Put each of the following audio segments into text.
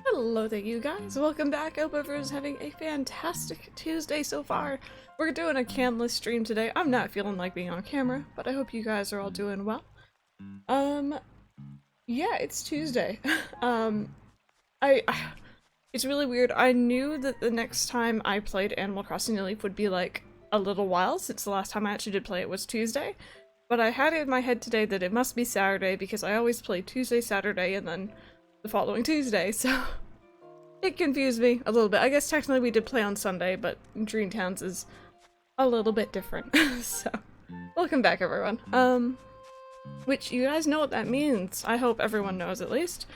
Hello there, you guys. Welcome back. I hope everyone's having a fantastic Tuesday so far. We're doing a camless stream today. I'm not feeling like being on camera, but I hope you guys are all doing well. Yeah, it's Tuesday. It's really weird. I knew that the next time I played Animal Crossing New Leaf would be like a little while since the last time I actually did play it was Tuesday. But I had it in my head today that it must be Saturday because I always play Tuesday, Saturday, and then the following Tuesday, so it confused me a little bit. I guess technically we did play on Sunday, but Dreamtowns is a little bit different. So, welcome back everyone. Which you guys know what that means. I hope everyone knows at least.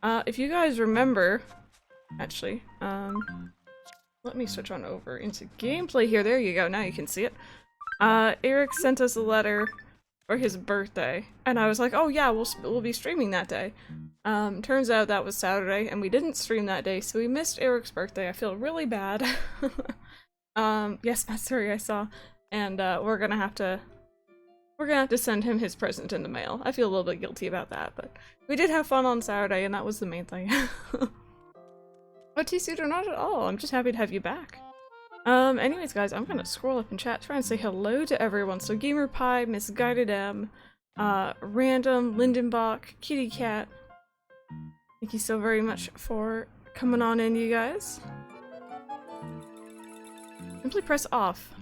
If you guys remember, actually, let me switch on over into gameplay here. There you go, now you can see it. Eric sent us a letter for his birthday, and I was like, oh yeah, we'll be streaming that day. Turns out that was Saturday, and we didn't stream that day, so we missed Eric's birthday. I feel really bad. Yes, that's sorry I saw, and we're gonna have to send him his present in the mail. I feel a little bit guilty about that, but we did have fun on Saturday, and that was the main thing. Oh, T-Suit or not at all. I'm just happy to have you back. Anyways, guys, I'm gonna scroll up in chat, try and say hello to everyone. So, Gamer Pie, Misguided M, Random, Lindenbach, Kitty Cat. Thank you so very much for coming on in, you guys. Simply press off.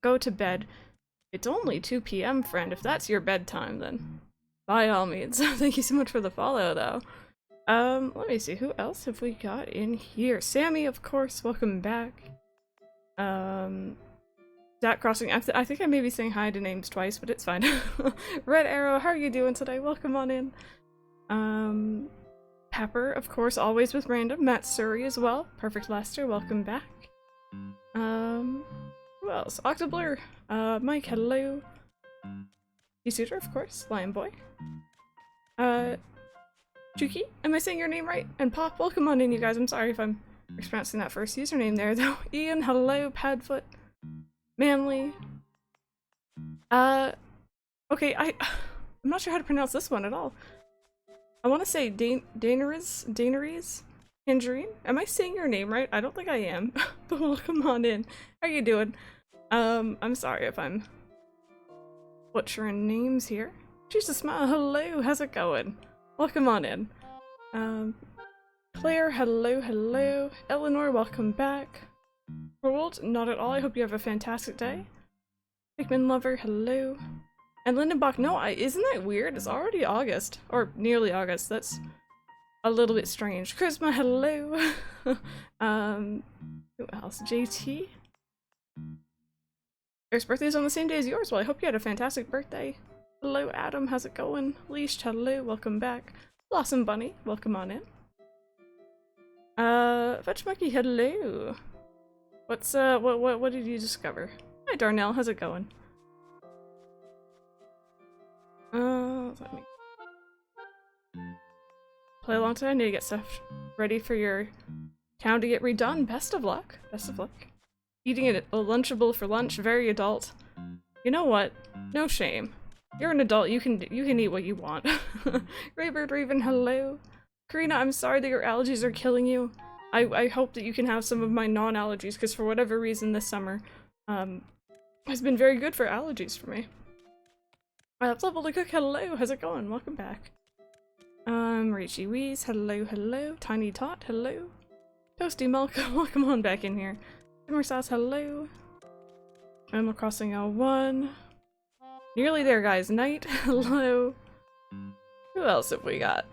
Go to bed. It's only 2 p.m., friend. If that's your bedtime, then by all means. Thank you so much for the follow, though. Let me see. Who else have we got in here? Sammy, of course. Welcome back. That Crossing. I think I may be saying hi to names twice, but it's fine. Red Arrow, how are you doing today? Welcome on in. Pepper, of course, always with random. Matt Surrey as well. Perfect Lester, welcome back. Who else? Octoblur, Mike, hello. T-Suiter, of course. Lion Boy. Chuki, am I saying your name right? And Pop, welcome on in, you guys. I'm sorry if I'm mispronouncing that first username there, though. Ian, hello. Padfoot. Manly. Okay, I'm not sure how to pronounce this one at all. I want to say Daineriz? Tangerine? Am I saying your name right? I don't think I am, but welcome on in. How you doing? I'm sorry if I'm butchering names here. Jesus, smile, hello, how's it going? Welcome on in. Claire, hello, hello. Eleanor, welcome back. Roald, not at all, I hope you have a fantastic day. Pikmin Lover, hello. And Lindenbach, no, isn't that weird? It's already August. Or nearly August, that's a little bit strange. Charisma, hello. Who else? JT? Eric's birthday is on the same day as yours. Well, I hope you had a fantastic birthday. Hello, Adam, how's it going? Leashed, hello, welcome back. Blossom Bunny, welcome on in. Fetch Monkey, hello. What's, what did you discover? Hi, Darnell, how's it going? Let me play a long time. I need to get stuff ready for your town to get redone. Best of luck. Best of luck. Eating a Lunchable for lunch. Very adult. You know what? No shame. You're an adult. You can eat what you want. Raybird Raven, hello. Karina, I'm sorry that your allergies are killing you. I hope that you can have some of my non-allergies, because for whatever reason this summer has been very good for allergies for me. Level to Cook, hello, how's it going? Welcome back. Rachie Weeze, hello, hello. Tiny Tot, hello. Toasty Milk, welcome on back in here. Simmer Sauce, hello. Animal Crossing L1. Nearly there, guys. Night, hello. Who else have we got?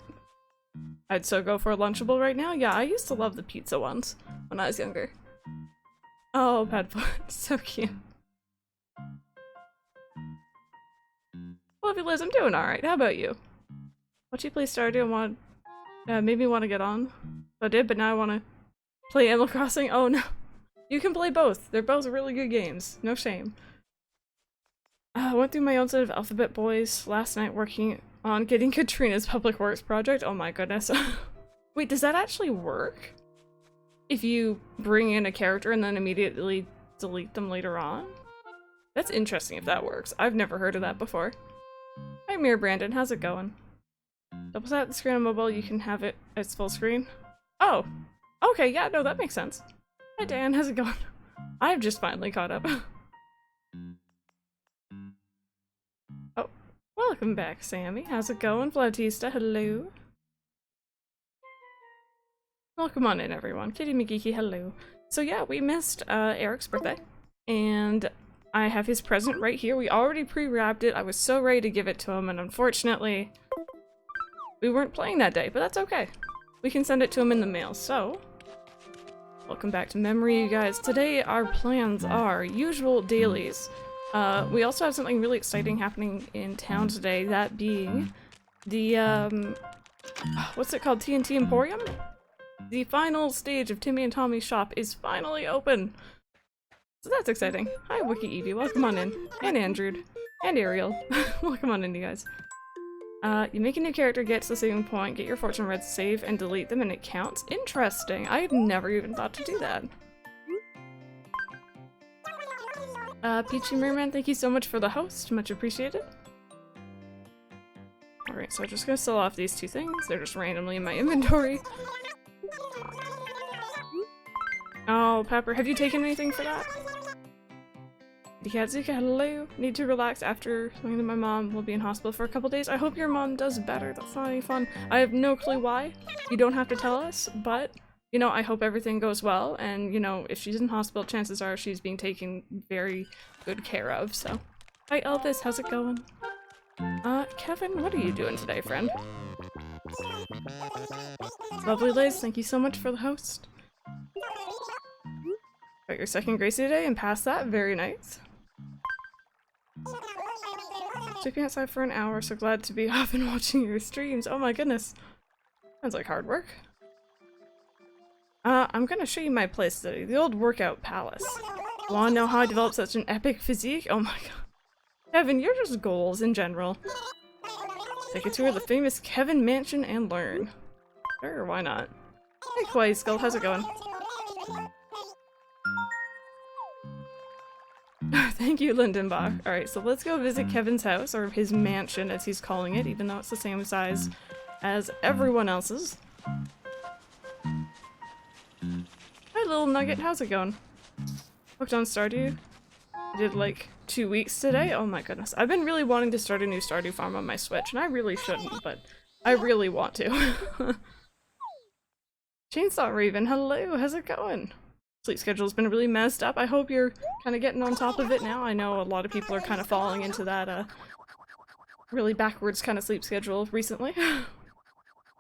I'd so go for a Lunchable right now. Yeah, I used to love the pizza ones when I was younger. Oh, Padfoot, so cute. Lovely Liz, I'm doing alright. How about you? What you play Stardew and made me want to get on. I did, but now I want to play Animal Crossing. Oh no. You can play both. They're both really good games. No shame. I went through my own set of Alphabet Boys last night working on getting Katrina's public works project. Oh my goodness. Wait, does that actually work? If you bring in a character and then immediately delete them later on? That's interesting if that works. I've never heard of that before. Hi Mirror Brandon, how's it going? Double tap the screen on mobile, you can have it as full screen. Oh, okay, yeah, no, that makes sense. Hi Dan, how's it going? I've just finally caught up. Oh, welcome back, Sammy. How's it going? Flautista, hello. Welcome on in, everyone. Kitty McGeeky, hello. So yeah, we missed Eric's birthday, and I have his present right here. We already pre-wrapped it. I was so ready to give it to him, and unfortunately, we weren't playing that day, but that's okay. We can send it to him in the mail, so... Welcome back to memory, you guys. Today, our plans are usual dailies. We also have something really exciting happening in town today, that being the, what's it called? TNT Emporium? The final stage of Timmy and Tommy's shop is finally open! So that's exciting. Hi, Wiki Evie, welcome on in. And Andrew. And Ariel. Welcome on in, you guys. You make a new character, get to the saving point, get your fortune reds, save, and delete them, and it counts? Interesting. I had never even thought to do that. Peachy Merman, thank you so much for the host. Much appreciated. Alright, so I'm just gonna sell off these two things. They're just randomly in my inventory. Oh, Pepper, have you taken anything for that? Dikatsuka, hello. Need to relax after learning that my mom will be in hospital for a couple days. I hope your mom does better. That's not any fun. I have no clue why. You don't have to tell us, but, you know, I hope everything goes well. And, you know, if she's in hospital, chances are she's being taken very good care of, so. Hi, Elvis. How's it going? Kevin, what are you doing today, friend? Lovely Liz, thank you so much for the host. Got your second Gracie today and past that. Very nice. Sleeping outside for an hour, so glad to be off and watching your streams. Oh my goodness. Sounds like hard work. I'm gonna show you my place today. The old workout palace. Wanna know how I developed such an epic physique? Oh my god. Kevin, you're just goals in general. Take a tour of the famous Kevin Mansion and learn. Sure, why not? Hey Kawaii Skull, how's it going? Thank you, Lindenbach. Alright, so let's go visit Kevin's house, or his mansion as he's calling it, even though it's the same size as everyone else's. Hi, little nugget, how's it going? Hooked on Stardew? I did like 2 weeks today. Oh my goodness. I've been really wanting to start a new Stardew farm on my Switch, and I really shouldn't, but I really want to. Chainsaw Raven, hello, how's it going? Sleep schedule's been really messed up. I hope you're kind of getting on top of it now. I know a lot of people are kind of falling into that really backwards kind of sleep schedule recently.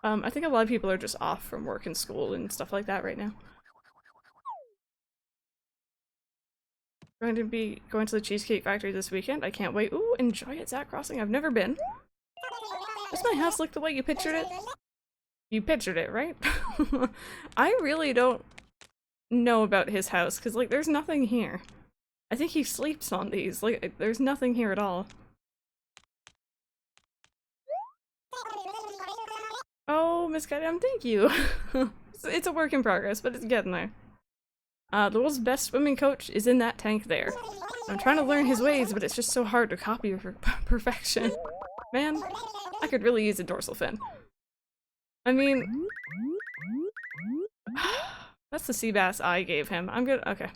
I think a lot of people are just off from work and school and stuff like that right now. Going to be going to the Cheesecake Factory this weekend. I can't wait. Ooh, enjoy it, Zach Crossing. I've never been. Does my house look the way you pictured it? You pictured it, right? I really don't know about his house, because, like, there's nothing here. I think he sleeps on these. Like, there's nothing here at all. Oh, Miss Goddamn, thank you! It's a work in progress, but it's getting there. The world's best swimming coach is in that tank there. I'm trying to learn his ways, but it's just so hard to copy for perfection. Man, I could really use a dorsal fin. I mean... That's the sea bass I gave him. I'm good. Okay.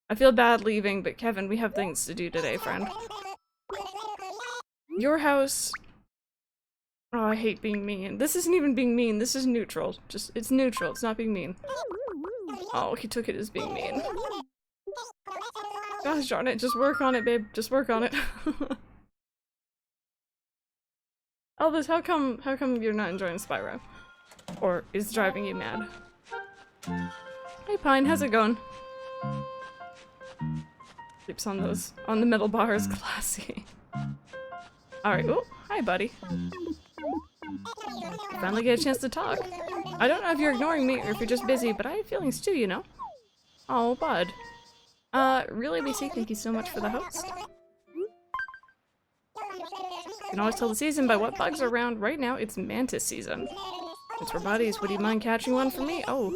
I feel bad leaving, but Kevin, we have things to do today, friend. Your house... Oh, I hate being mean. This isn't even being mean. This is neutral. Just, it's neutral. It's not being mean. Oh, he took it as being mean. Gosh darn it, just work on it, babe. Just work on it. Elvis, how come you're not enjoying Spyro? Or is driving you mad? Hey Pine, how's it going? Sleeps on those, on the middle bars, classy. Alright, oh, hi buddy. Finally get a chance to talk. I don't know if you're ignoring me or if you're just busy, but I have feelings too, you know? Oh, bud. Really, BC, thank you so much for the host. You can always tell the season by what bugs are around. Right now, it's mantis season. It's for buddies. Would you mind catching one for me? Oh,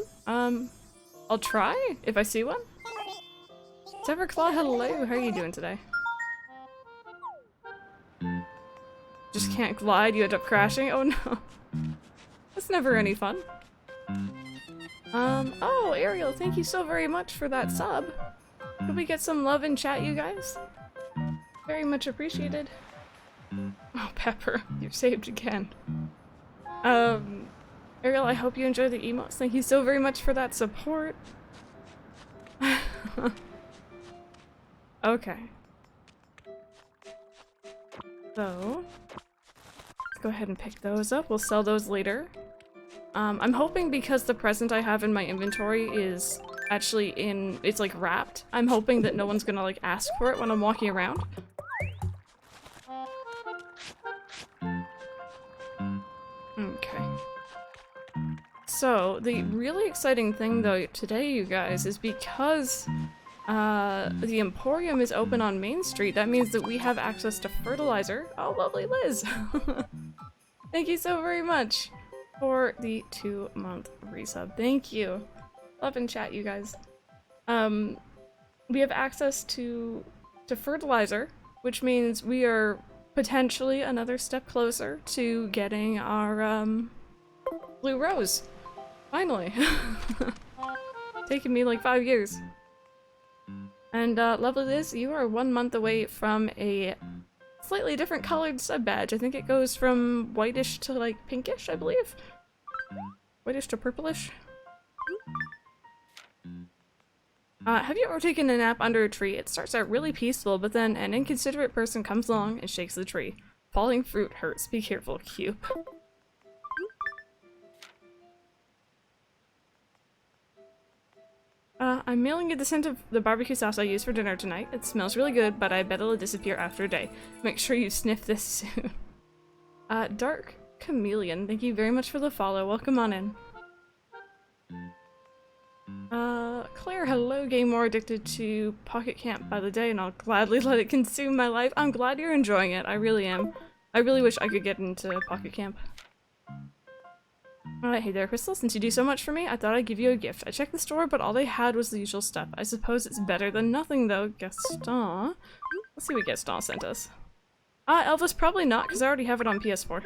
I'll try if I see one. Severclaw, hello. How are you doing today? Just can't glide. You end up crashing. Oh no. That's never any fun. Oh, Ariel, thank you so very much for that sub. Could we get some love in chat, you guys? Very much appreciated. Oh, Pepper, you've saved again. Ariel, I hope you enjoy the emotes. Thank you so very much for that support. Okay. So, let's go ahead and pick those up. We'll sell those later. I'm hoping because the present I have in my inventory is actually it's like wrapped. I'm hoping that no one's gonna like ask for it when I'm walking around. Okay. So, the really exciting thing though today, you guys, is because the Emporium is open on Main Street, that means that we have access to Fertilizer. Oh, lovely Liz! Thank you so very much for the 2-month resub. Thank you. Love and chat, you guys. We have access to Fertilizer, which means we are potentially another step closer to getting our blue rose. Finally. Taking me like 5 years. And lovely Liz, you are 1 month away from a slightly different colored sub badge. I think it goes from whitish to like pinkish, I believe. Whitish to purplish. Have you ever taken a nap under a tree? It starts out really peaceful, but then an inconsiderate person comes along and shakes the tree. Falling fruit hurts. Be careful, Cube. I'm mailing you the scent of the barbecue sauce I used for dinner tonight. It smells really good, but I bet it'll disappear after a day. Make sure you sniff this soon. Dark Chameleon, thank you very much for the follow. Welcome on in. Claire, hello. Getting more addicted to Pocket Camp by the day, and I'll gladly let it consume my life. I'm glad you're enjoying it. I really am. I really wish I could get into Pocket Camp. Hey there, Crystal. Since you do so much for me, I thought I'd give you a gift. I checked the store, but all they had was the usual stuff. I suppose it's better than nothing, though. Gaston. Let's see what Gaston sent us. Elvis, probably not, because I already have it on PS4.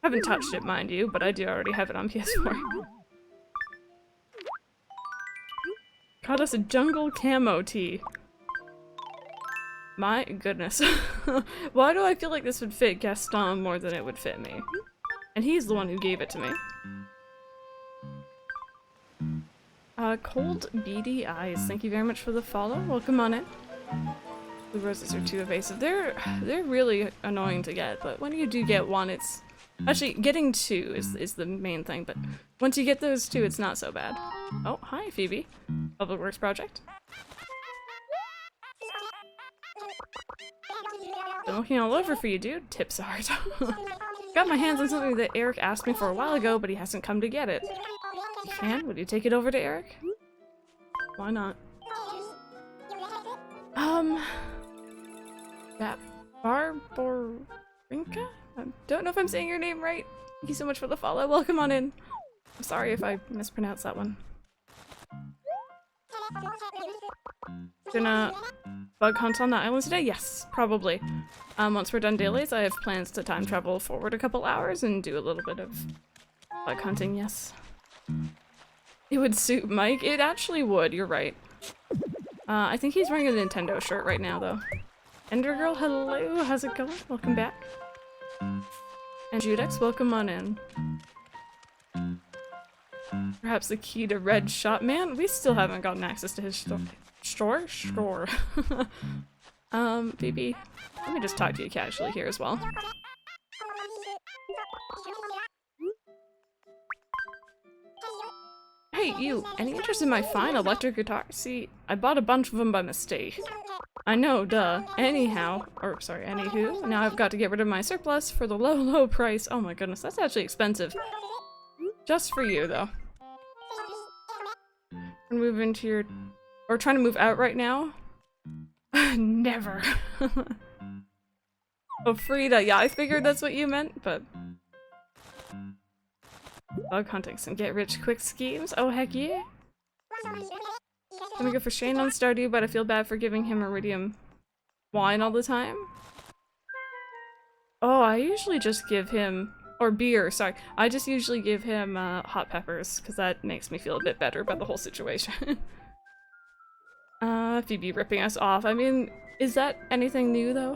Haven't touched it, mind you, but I do already have it on PS4. Got us a jungle camo tee. My goodness. Why do I feel like this would fit Gaston more than it would fit me? And he's the one who gave it to me. Cold beady eyes. Thank you very much for the follow. Welcome on in. The roses are too evasive. They're really annoying to get, but when you do get one, it's actually getting two is the main thing. But once you get those two, it's not so bad. Oh, hi Phoebe. Public Works Project. Been looking all over for you, dude. Tips are hard. Got my hands on something that Eric asked me for a while ago, but he hasn't come to get it. You can? Would you take it over to Eric? Why not? That Barborinka? I don't know if I'm saying your name right. Thank you so much for the follow. Welcome on in. I'm sorry if I mispronounced that one. Gonna bug hunt on the island today? Yes, probably. Once we're done dailies, I have plans to time travel forward a couple hours and do a little bit of bug hunting, yes. It would suit Mike. It actually would, you're right. I think he's wearing a Nintendo shirt right now, though. Ender Girl, hello, how's it going? Welcome back. And Judas, welcome on in. Perhaps the key to Red Shop. Man, we still haven't gotten access to his store. Phoebe, let me just talk to you casually here as well. Hey, you, any interest in my fine electric guitar? See, I bought a bunch of them by mistake. I know, duh. Anywho, now I've got to get rid of my surplus for the low price. Oh my goodness, that's actually expensive. Just for you, though. And move into your... Or trying to move out right now? Never. Oh, Frida, yeah, I figured that's what you meant, but... Bug hunting, some get-rich-quick schemes? Oh, heck yeah. I'm gonna go for Shane on Stardew, but I feel bad for giving him iridium wine all the time. Oh, I usually just give him Or beer, sorry. I just usually give him hot peppers, because that makes me feel a bit better about the whole situation. Phoebe ripping us off. I mean, is that anything new, though?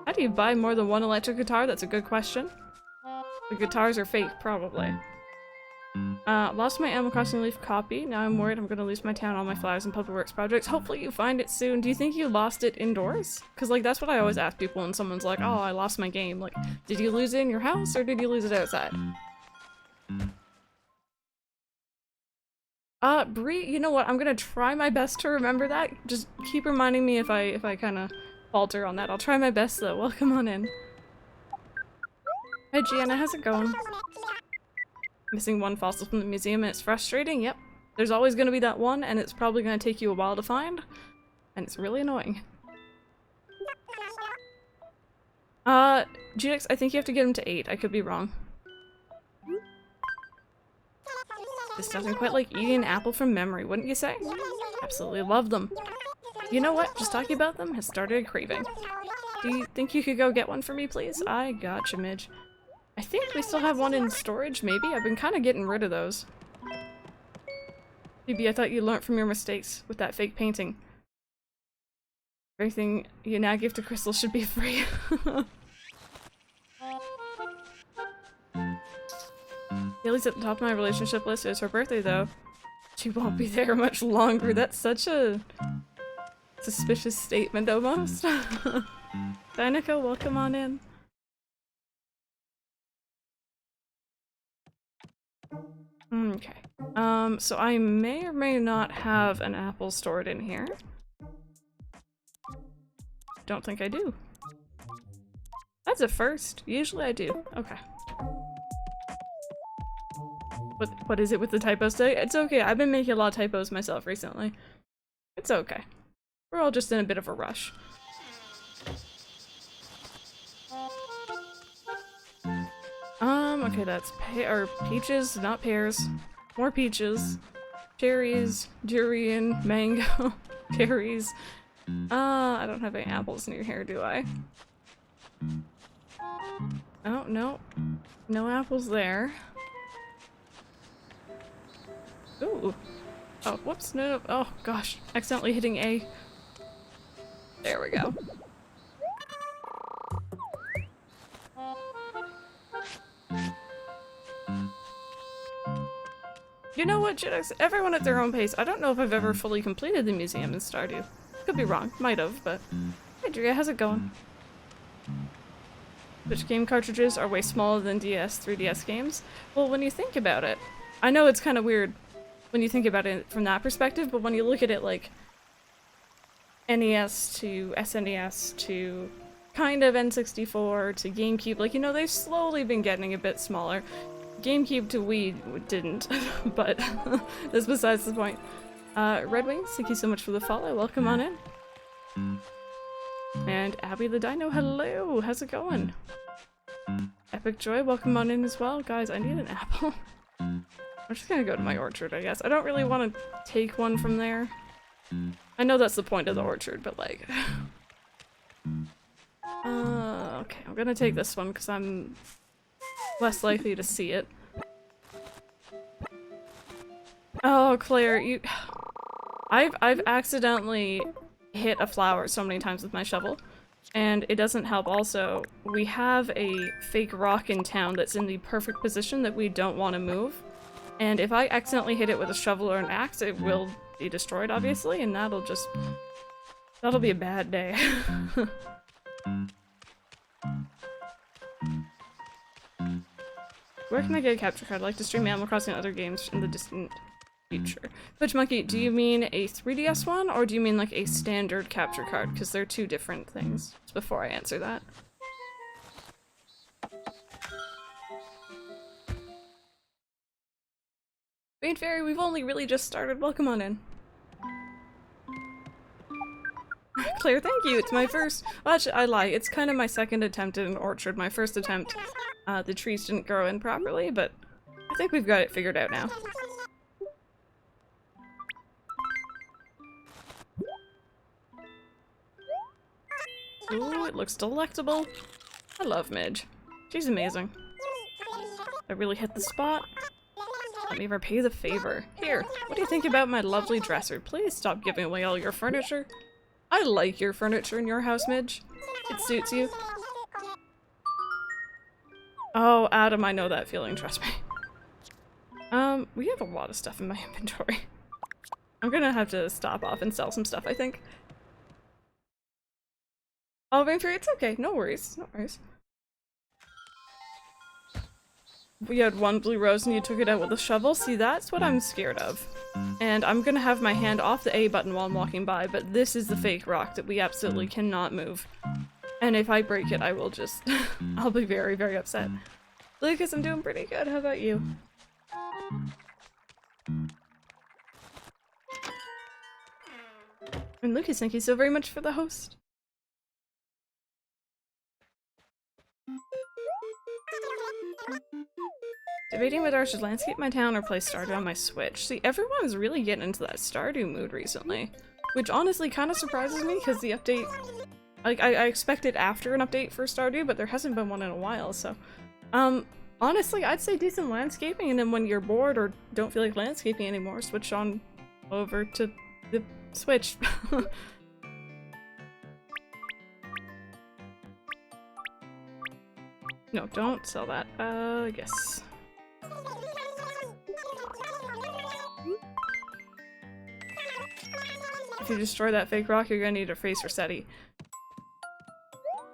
How do you buy more than one electric guitar? That's a good question. The guitars are fake, probably. Lost my Animal Crossing Leaf copy. Now I'm worried I'm gonna lose my town, all my flowers, and public works projects. Hopefully you find it soon. Do you think you lost it indoors? Because, like, that's what I always ask people when someone's like, oh, I lost my game. Like, did you lose it in your house, or did you lose it outside? Bree, you know what? I'm gonna try my best to remember that. Just keep reminding me if I kind of falter on that. I'll try my best, though. Welcome on in. Hey, Gianna, how's it going? Missing one fossil from the museum and it's frustrating? Yep. There's always going to be that one, and it's probably going to take you a while to find. And it's really annoying. Judas, I think you have to get him to 8. I could be wrong. This doesn't quite like eating an apple from memory, wouldn't you say? Absolutely love them. You know what? Just talking about them has started a craving. Do you think you could go get one for me, please? I gotcha, Midge. I think we still have one in storage, maybe? I've been kind of getting rid of those. Phoebe, I thought you learned from your mistakes with that fake painting. Everything you now give to Crystal should be free. Haley's at the top of my relationship list. It's her birthday, though. She won't be there much longer. That's such a suspicious statement, almost. Dinoco, welcome on in. Okay. So I may or may not have an apple stored in here. Don't think I do. That's a first. Usually I do. Okay. What is it with the typos today? It's okay. I've been making a lot of typos myself recently. It's okay. We're all just in a bit of a rush. Okay, that's peaches, not pears. More peaches. Cherries, durian, mango, cherries. I don't have any apples near here, do I? Oh, no. No apples there. Ooh. Oh, whoops, no. Oh, gosh. Accidentally hitting A. There we go. You know what, Judas? Everyone at their own pace. I don't know if I've ever fully completed the museum in Stardew. Could be wrong. Might have, but... Hey, Drea, how's it going? Which game cartridges are way smaller than 3DS games? Well, when you think about it, I know it's kind of weird when you think about it from that perspective, but when you look at it like NES to SNES to kind of N64 to GameCube, like, you know, they've slowly been getting a bit smaller. GameCube to Wii didn't, but that's besides the point. Red Wings, thank you so much for the follow. Welcome on in. And Abby the Dino, hello! How's it going? Epic Joy, welcome on in as well. Guys, I need an apple. I'm just gonna go to my orchard, I guess. I don't really want to take one from there. I know that's the point of the orchard, but like... okay, I'm gonna take this one because I'm less likely to see it. Oh, Claire, you... I've accidentally hit a flower so many times with my shovel, and it doesn't help also. We have a fake rock in town that's in the perfect position that we don't want to move, and if I accidentally hit it with a shovel or an axe, it will be destroyed, obviously, and that'll be a bad day. Where can I get a capture card? I'd like to stream Animal Crossing and other games in the distant future. Twitch Monkey, do you mean a 3DS one, or do you mean like a standard capture card? Because they're two different things. Just before I answer that. Rain Fairy, we've only really just started. Welcome on in. Claire, thank you. It's my first... Well, actually, I lie. It's kind of my second attempt at an orchard. My first attempt, the trees didn't grow in properly, but I think we've got it figured out now. Ooh, it looks delectable. I love Midge. She's amazing. I really hit the spot. Let me repay the favor. Here, what do you think about my lovely dresser? Please stop giving away all your furniture. I like your furniture in your house, Midge. It suits you. Oh, Adam, I know that feeling, trust me. We have a lot of stuff in my inventory. I'm gonna have to stop off and sell some stuff, I think. Oh, Rainfairy, it's okay. No worries. No worries. We had one blue rose and you took it out with a shovel. See, that's what I'm scared of. And I'm gonna have my hand off the A button while I'm walking by, but this is the fake rock that we absolutely cannot move. And if I break it, I will just... I'll be very, very upset. Lucas, I'm doing pretty good. How about you? And Lucas, thank you so very much for the host. Debating whether I should landscape my town or play Stardew on my Switch. See, everyone's really getting into that Stardew mood recently, which honestly kind of surprises me because the update, like, I expected after an update for Stardew, but there hasn't been one in a while, so. Honestly, I'd say decent landscaping, and then when you're bored or don't feel like landscaping anymore, switch on over to the Switch. No, don't sell that. Yes. If you destroy that fake rock, you're gonna need a face resetty.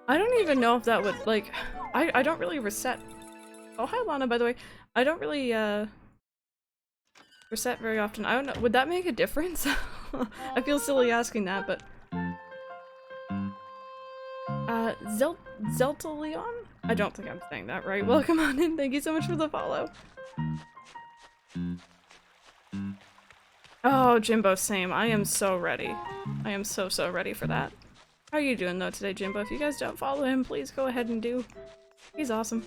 I don't even know if that would, like, I don't really reset. Oh, hi Lana, by the way. I don't really, reset very often. I don't know, would that make a difference? I feel silly asking that, but... Zeltaleon? I don't think I'm saying that right. Welcome on in, thank you so much for the follow. Oh, Jimbo, same. I am so ready. I am so ready for that. How are you doing though today, Jimbo? If you guys don't follow him, please go ahead and do. He's awesome.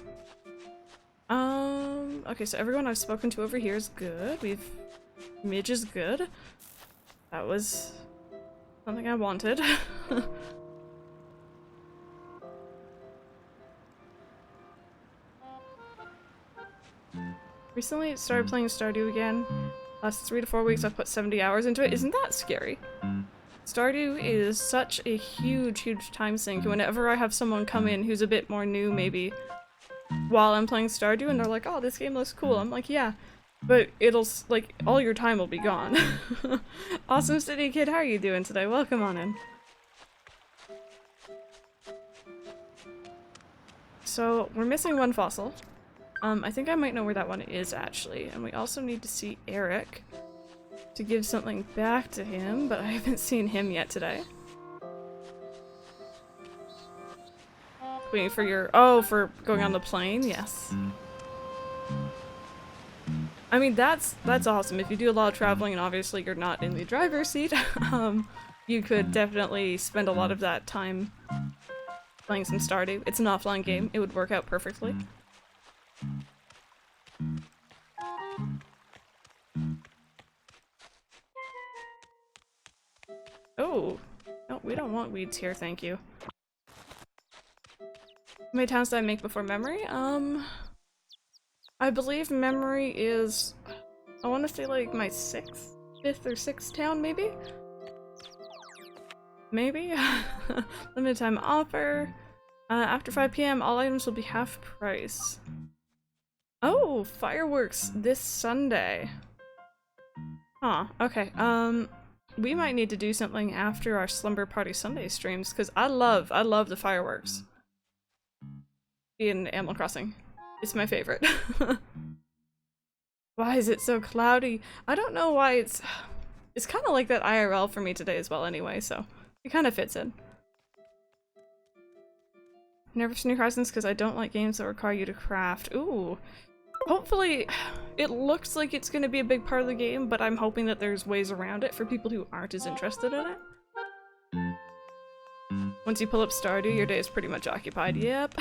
Okay, so everyone I've spoken to over here is good. Midge is good. That was something I wanted. Recently started playing Stardew again. Last 3 to 4 weeks I've put 70 hours into it. Isn't that scary? Stardew is such a huge time sink. Whenever I have someone come in who's a bit more new maybe while I'm playing Stardew and they're like, oh, this game looks cool. I'm like, yeah, but it'll, like, all your time will be gone. Awesome City Kid, how are you doing today? Welcome on in. So, we're missing one fossil. I think I might know where that one is, actually. And we also need to see Eric to give something back to him, but I haven't seen him yet today. Waiting for your... Oh, for going on the plane? Yes. I mean, that's awesome. If you do a lot of traveling and obviously you're not in the driver's seat, you could definitely spend a lot of that time playing some Stardew. It's an offline game. It would work out perfectly. Oh, no, we don't want weeds here, thank you. How many towns did I make before memory? I believe memory is, I want to say like my 5th or 6th town, maybe? Maybe? Limited time offer. After 5 PM, all items will be half price. Oh, fireworks this Sunday. Huh, okay. We might need to do something after our Slumber Party Sunday streams, because I love the fireworks in Animal Crossing. It's my favorite. Why is it so cloudy? I don't know why it's kind of like that IRL for me today as well anyway, so it kind of fits in. Nervous New Horizons because I don't like games that require you to craft. Ooh. Hopefully, it looks like it's going to be a big part of the game, but I'm hoping that there's ways around it for people who aren't as interested in it. Once you pull up Stardew, your day is pretty much occupied. Yep.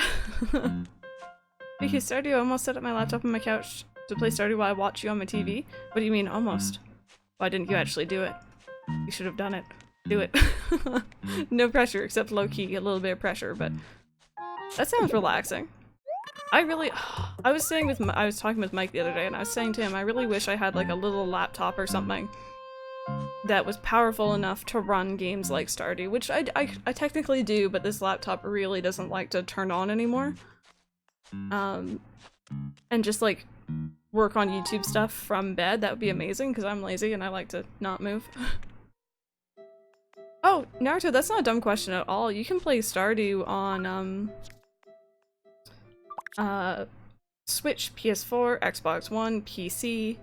Because Stardew, I almost set up my laptop on my couch to play Stardew while I watch you on my TV. What do you mean, almost? Why didn't you actually do it? You should have done it. Do it. No pressure, except low-key, a little bit of pressure, but that sounds relaxing. I was saying with I was talking with Mike the other day, and I was saying to him, I really wish I had like a little laptop or something that was powerful enough to run games like Stardew, which I technically do, but this laptop really doesn't like to turn on anymore. And just like work on YouTube stuff from bed, that would be amazing, because I'm lazy and I like to not move. Oh, Naruto, that's not a dumb question at all. You can play Stardew on, Switch, PS4, Xbox One, PC,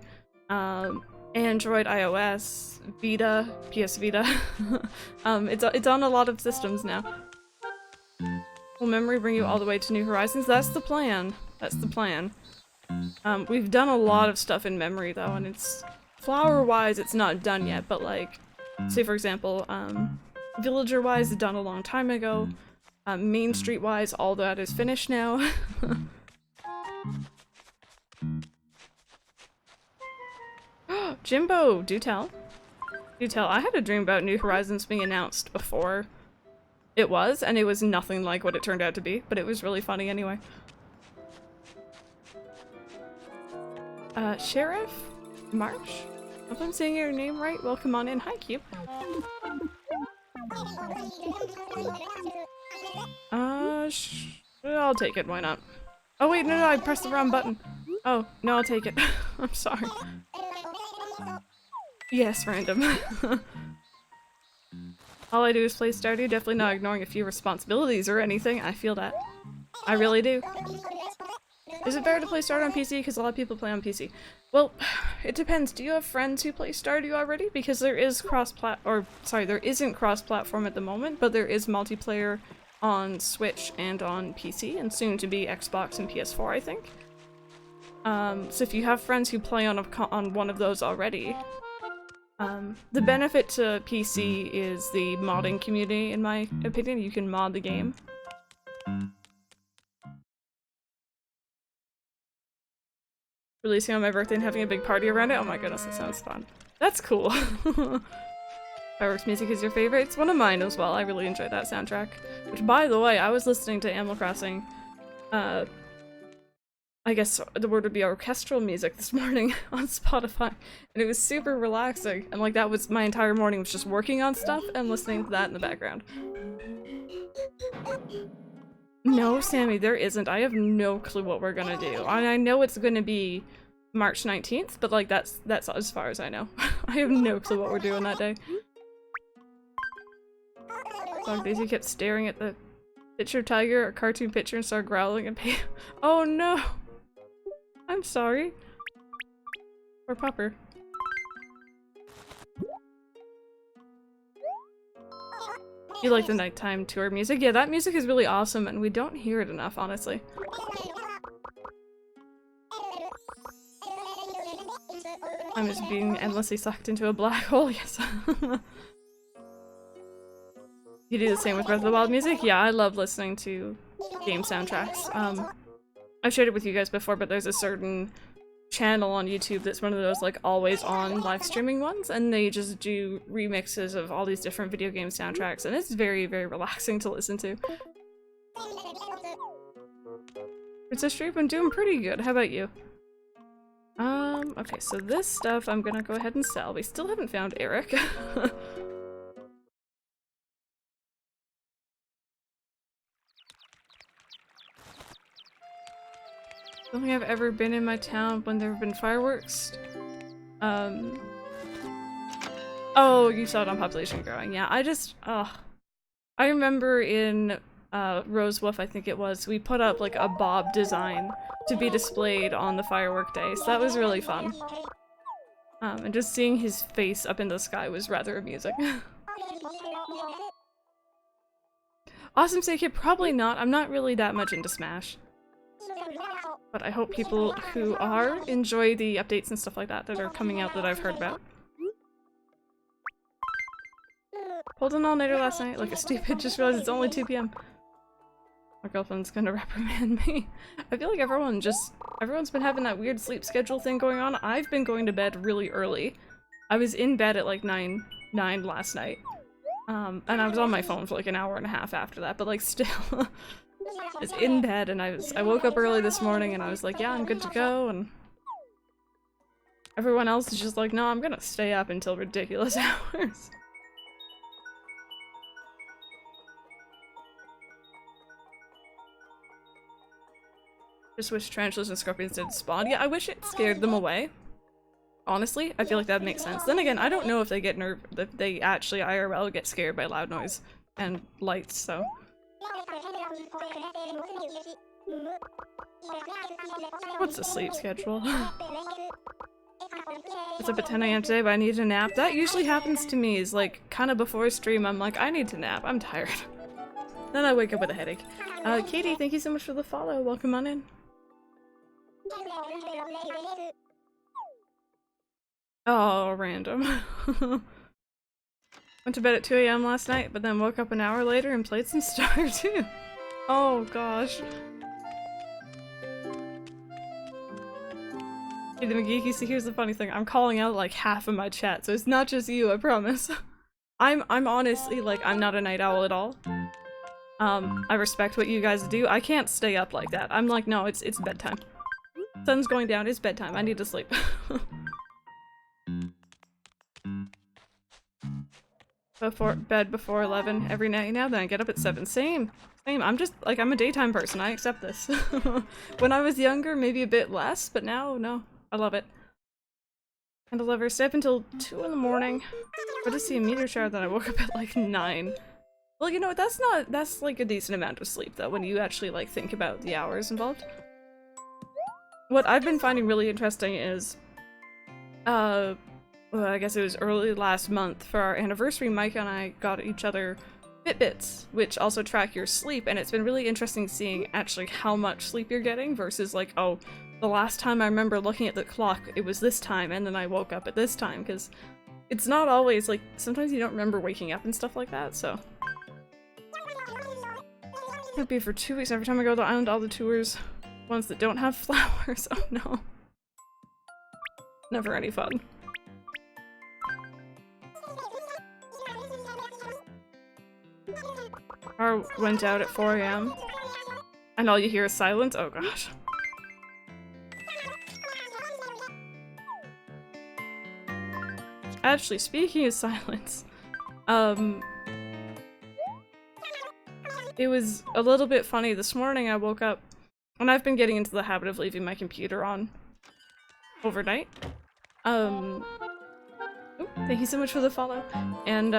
Android, iOS, Vita, PS Vita. It's on a lot of systems now. Will memory bring you all the way to New Horizons? That's the plan. That's the plan. We've done a lot of stuff in memory though, and it's Flowerwise, it's not done yet, but like, say for example, Villager-wise, it's done a long time ago. Main Street-wise, all that is finished now. Jimbo, do tell. Do tell. I had a dream about New Horizons being announced before it was, and it was nothing like what it turned out to be, but it was really funny anyway. Sheriff? Marsh? If I'm saying your name right, welcome on in. Hi, Cube. I'll take it, why not? Oh wait, no, I pressed the wrong button. Oh, no, I'll take it. I'm sorry. Yes, random. All I do is play Stardew, definitely not ignoring a few responsibilities or anything. I feel that. I really do. Is it better to play Stardew on PC? Because a lot of people play on PC. Well, it depends. Do you have friends who play Stardew already? Because there is there isn't cross-platform at the moment, but there is multiplayer on Switch and on PC, and soon to be Xbox and PS4, I think. So if you have friends who play on one of those already, the benefit to PC is the modding community, in my opinion. You can mod the game. Releasing on my birthday and having a big party around it? Oh my goodness, that sounds fun. That's cool. Fireworks music is your favorite? It's one of mine as well. I really enjoy that soundtrack. Which, by the way, I was listening to Animal Crossing, I guess the word would be orchestral music this morning on Spotify, and it was super relaxing, and like that was my entire morning, was just working on stuff and listening to that in the background. No, Sammy, there isn't. I have no clue what we're gonna do. And I know it's gonna be March 19th, but like that's as far as I know. I have no clue what we're doing that day. Dog Daisy kept staring at the picture tiger, a cartoon picture, and started growling and pay. Oh no! I'm sorry. Or Popper. You like the nighttime tour music? Yeah, that music is really awesome, and we don't hear it enough, honestly. I'm just being endlessly sucked into a black hole, yes. You do the same with Breath of the Wild music? Yeah, I love listening to game soundtracks. I've shared it with you guys before, but there's a certain channel on YouTube that's one of those like always on live streaming ones, and they just do remixes of all these different video game soundtracks, and it's very, very relaxing to listen to. Princess Streep, I'm doing pretty good. How about you? Okay, so this stuff I'm gonna go ahead and sell. We still haven't found Eric. I don't think I've ever been in my town when there have been fireworks. Oh, you saw it on Population Growing. Yeah, I remember in Rosewolf, I think it was, we put up like a Bob design to be displayed on the firework day, so that was really fun. And just seeing his face up in the sky was rather amusing. Awesome Say Kid, probably not. I'm not really that much into Smash. But I hope people who are enjoy the updates and stuff like that that are coming out that I've heard about. Pulled an all-nighter last night like a stupid, just realized it's only 2 PM. My girlfriend's gonna reprimand me. I feel like everyone's been having that weird sleep schedule thing going on. I've been going to bed really early. I was in bed at like 9 last night. And I was on my phone for like an hour and a half after that, but like still. was in bed, and I woke up early this morning, and I was like, yeah, I'm good to go, and everyone else is just like, no, I'm gonna stay up until ridiculous hours. Just wish tarantulas and scorpions didn't spawn. Yeah, I wish it scared them away. Honestly, I feel like that makes sense. Then again, I don't know if they get if they actually IRL get scared by loud noise and lights, so. What's the sleep schedule? It's up at 10 AM today, but I need a nap. That usually happens to me, is like, kind of before stream, I'm like, I need to nap, I'm tired. Then I wake up with a headache. Katie, thank you so much for the follow, welcome on in. Oh, random. Went to bed at 2 AM last night, but then woke up an hour later and played some Star 2. Oh gosh. Hey, the McGeeky, so here's the funny thing, I'm calling out like half of my chat, so it's not just you, I promise. I'm honestly, like, I'm not a night owl at all. I respect what you guys do. I can't stay up like that. I'm like, no, it's bedtime. Sun's going down, it's bedtime, I need to sleep. Bed before 11 every night now, then I get up at 7. Same. I'm just, like, I'm a daytime person, I accept this. When I was younger, maybe a bit less, but now, no. I love it. And I'll ever stay up until 2 in the morning. I just see a meteor shower, then I woke up at like 9. Well, you know what, that's like a decent amount of sleep though, when you actually like think about the hours involved. What I've been finding really interesting is, well, I guess it was early last month, for our anniversary, Mike and I got each other Fitbits, which also track your sleep, and it's been really interesting seeing actually how much sleep you're getting versus like, oh, the last time I remember looking at the clock, it was this time, and then I woke up at this time, because it's not always, like, sometimes you don't remember waking up and stuff like that, so. It'll be for 2 weeks every time I go to the island, all the tours, ones that don't have flowers, oh no. Never any fun. Car went out at 4 AM, and all you hear is silence? Oh gosh. Actually, speaking of silence, it was a little bit funny. This morning I woke up, and I've been getting into the habit of leaving my computer on overnight. Ooh, thank you so much for the follow. And,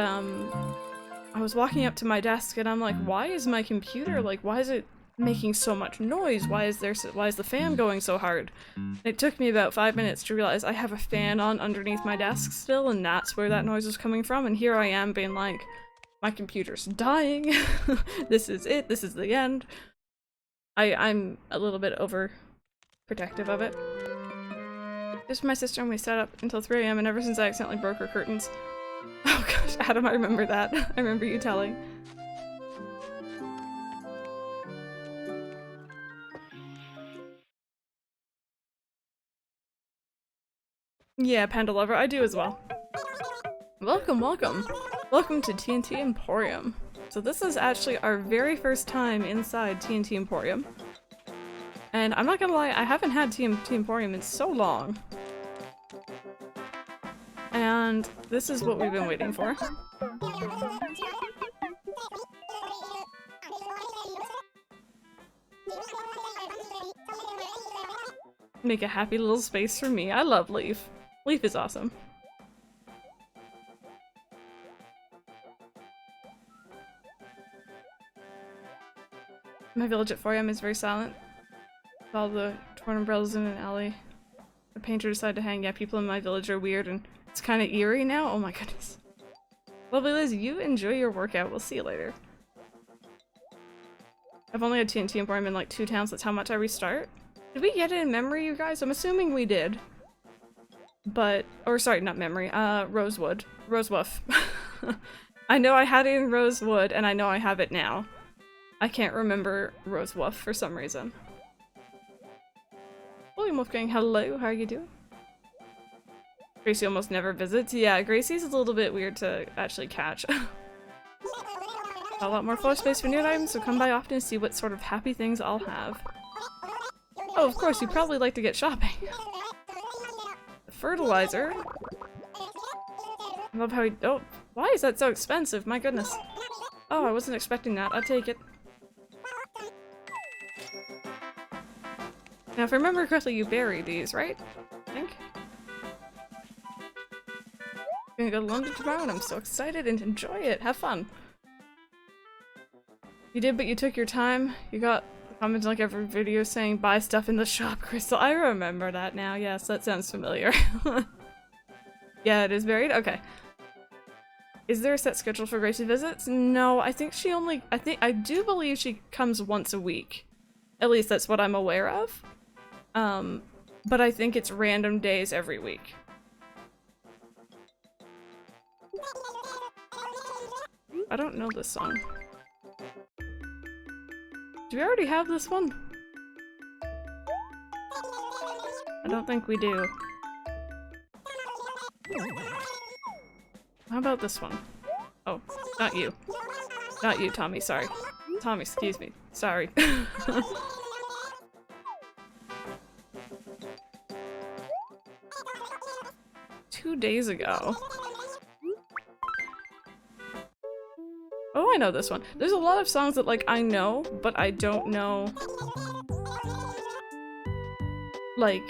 I was walking up to my desk and I'm like, why is my computer, like, why is it making so much noise? Why is the fan going so hard? And it took me about 5 minutes to realize I have a fan on underneath my desk still, and that's where that noise is coming from, and here I am being like, my computer's dying, this is it, this is the end. I'm a little bit overprotective of it. Just my sister and we sat up until 3 AM, and ever since I accidentally broke her curtains. Oh gosh, Adam, I remember that. I remember you telling. Yeah, Panda Lover, I do as well. Welcome, welcome. Welcome to TNT Emporium. So this is actually our very first time inside TNT Emporium. And I'm not gonna lie, I haven't had TNT Emporium in so long. And this is what we've been waiting for. Make a happy little space for me. I love Leaf. Leaf is awesome. My village at 4 AM is very silent. With all the torn umbrellas in an alley. The painter decided to hang. Yeah, people in my village are weird and it's kind of eerie now. Oh my goodness. Lovely Liz, you enjoy your workout. We'll see you later. I've only had TNT Emporium in like 2 towns. That's how much I restart. Did we get it in memory, you guys? I'm assuming we did. But, or sorry, not memory. Rosewood. Rosewoof. I know I had it in Rosewood and I know I have it now. I can't remember Rosewoof for some reason. William Wolfgang, hello, how are you doing? Gracie almost never visits. Yeah, Gracie's a little bit weird to actually catch. A lot more floor space for new items, so come by often to see what sort of happy things I'll have. Oh, of course, you probably like to get shopping. The fertilizer. I love how he- oh, why is that so expensive? My goodness. Oh, I wasn't expecting that. I'll take it. Now, if I remember correctly, you bury these, right? I think. I'm gonna go to London tomorrow and I'm so excited and enjoy it. Have fun. You did, but you took your time. You got comments like every video saying buy stuff in the shop, Crystal. I remember that now. Yes, that sounds familiar. Yeah, it is buried? Okay. Is there a set schedule for Gracie visits? No, I think she only- I do believe she comes once a week. At least that's what I'm aware of. But I think it's random days every week. I don't know this song. Do we already have this one? I don't think we do. How about this one? Oh, not you. Not you, Tommy, sorry. Tommy, excuse me. Sorry. 2 days ago. Oh, I know this one. There's a lot of songs that, like, I know, but I don't know, like,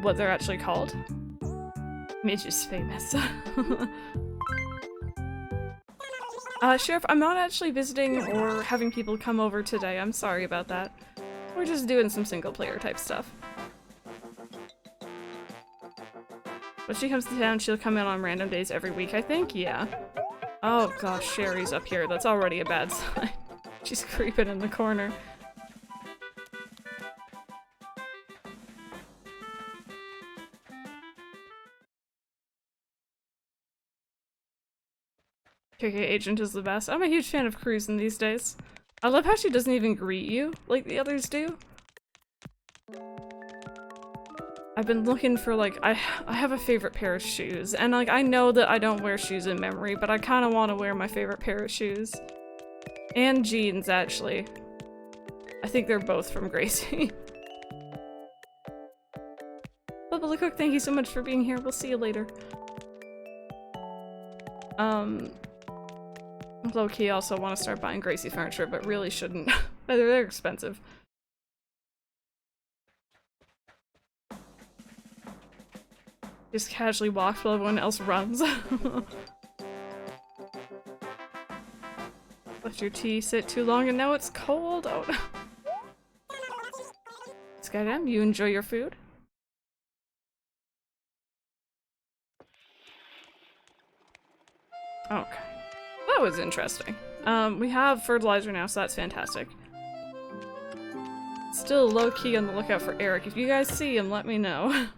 what they're actually called. Midge is famous. Sheriff, I'm not actually visiting or having people come over today. I'm sorry about that. We're just doing some single-player type stuff. When she comes to town, she'll come in on random days every week, I think? Yeah. Oh gosh, Sherry's up here. That's already a bad sign. She's creeping in the corner. KK Agent is the best. I'm a huge fan of Cruisin' these days. I love how she doesn't even greet you like the others do. I've been looking for, like, I have a favorite pair of shoes, and, like, I know that I don't wear shoes in memory, but I kind of want to wear my favorite pair of shoes. And jeans, actually. I think they're both from Gracie. Bubba Cook, thank you so much for being here. We'll see you later. Low-key also want to start buying Gracie furniture, but really shouldn't. They're expensive. Just casually walk while everyone else runs. Let your tea sit too long and now it's cold. Oh no. Skydam, you enjoy your food? Okay. That was interesting. We have fertilizer now, so that's fantastic. Still low-key on the lookout for Eric. If you guys see him, let me know.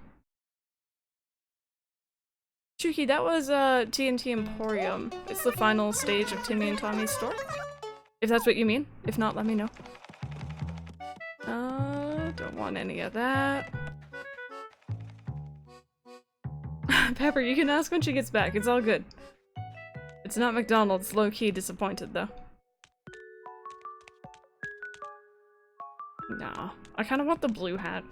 Chuki, that was TNT Emporium. It's the final stage of Timmy and Tommy's store. If that's what you mean. If not, let me know. Don't want any of that. Pepper, you can ask when she gets back. It's all good. It's not McDonald's. Low-key disappointed, though. Nah. I kind of want the blue hat.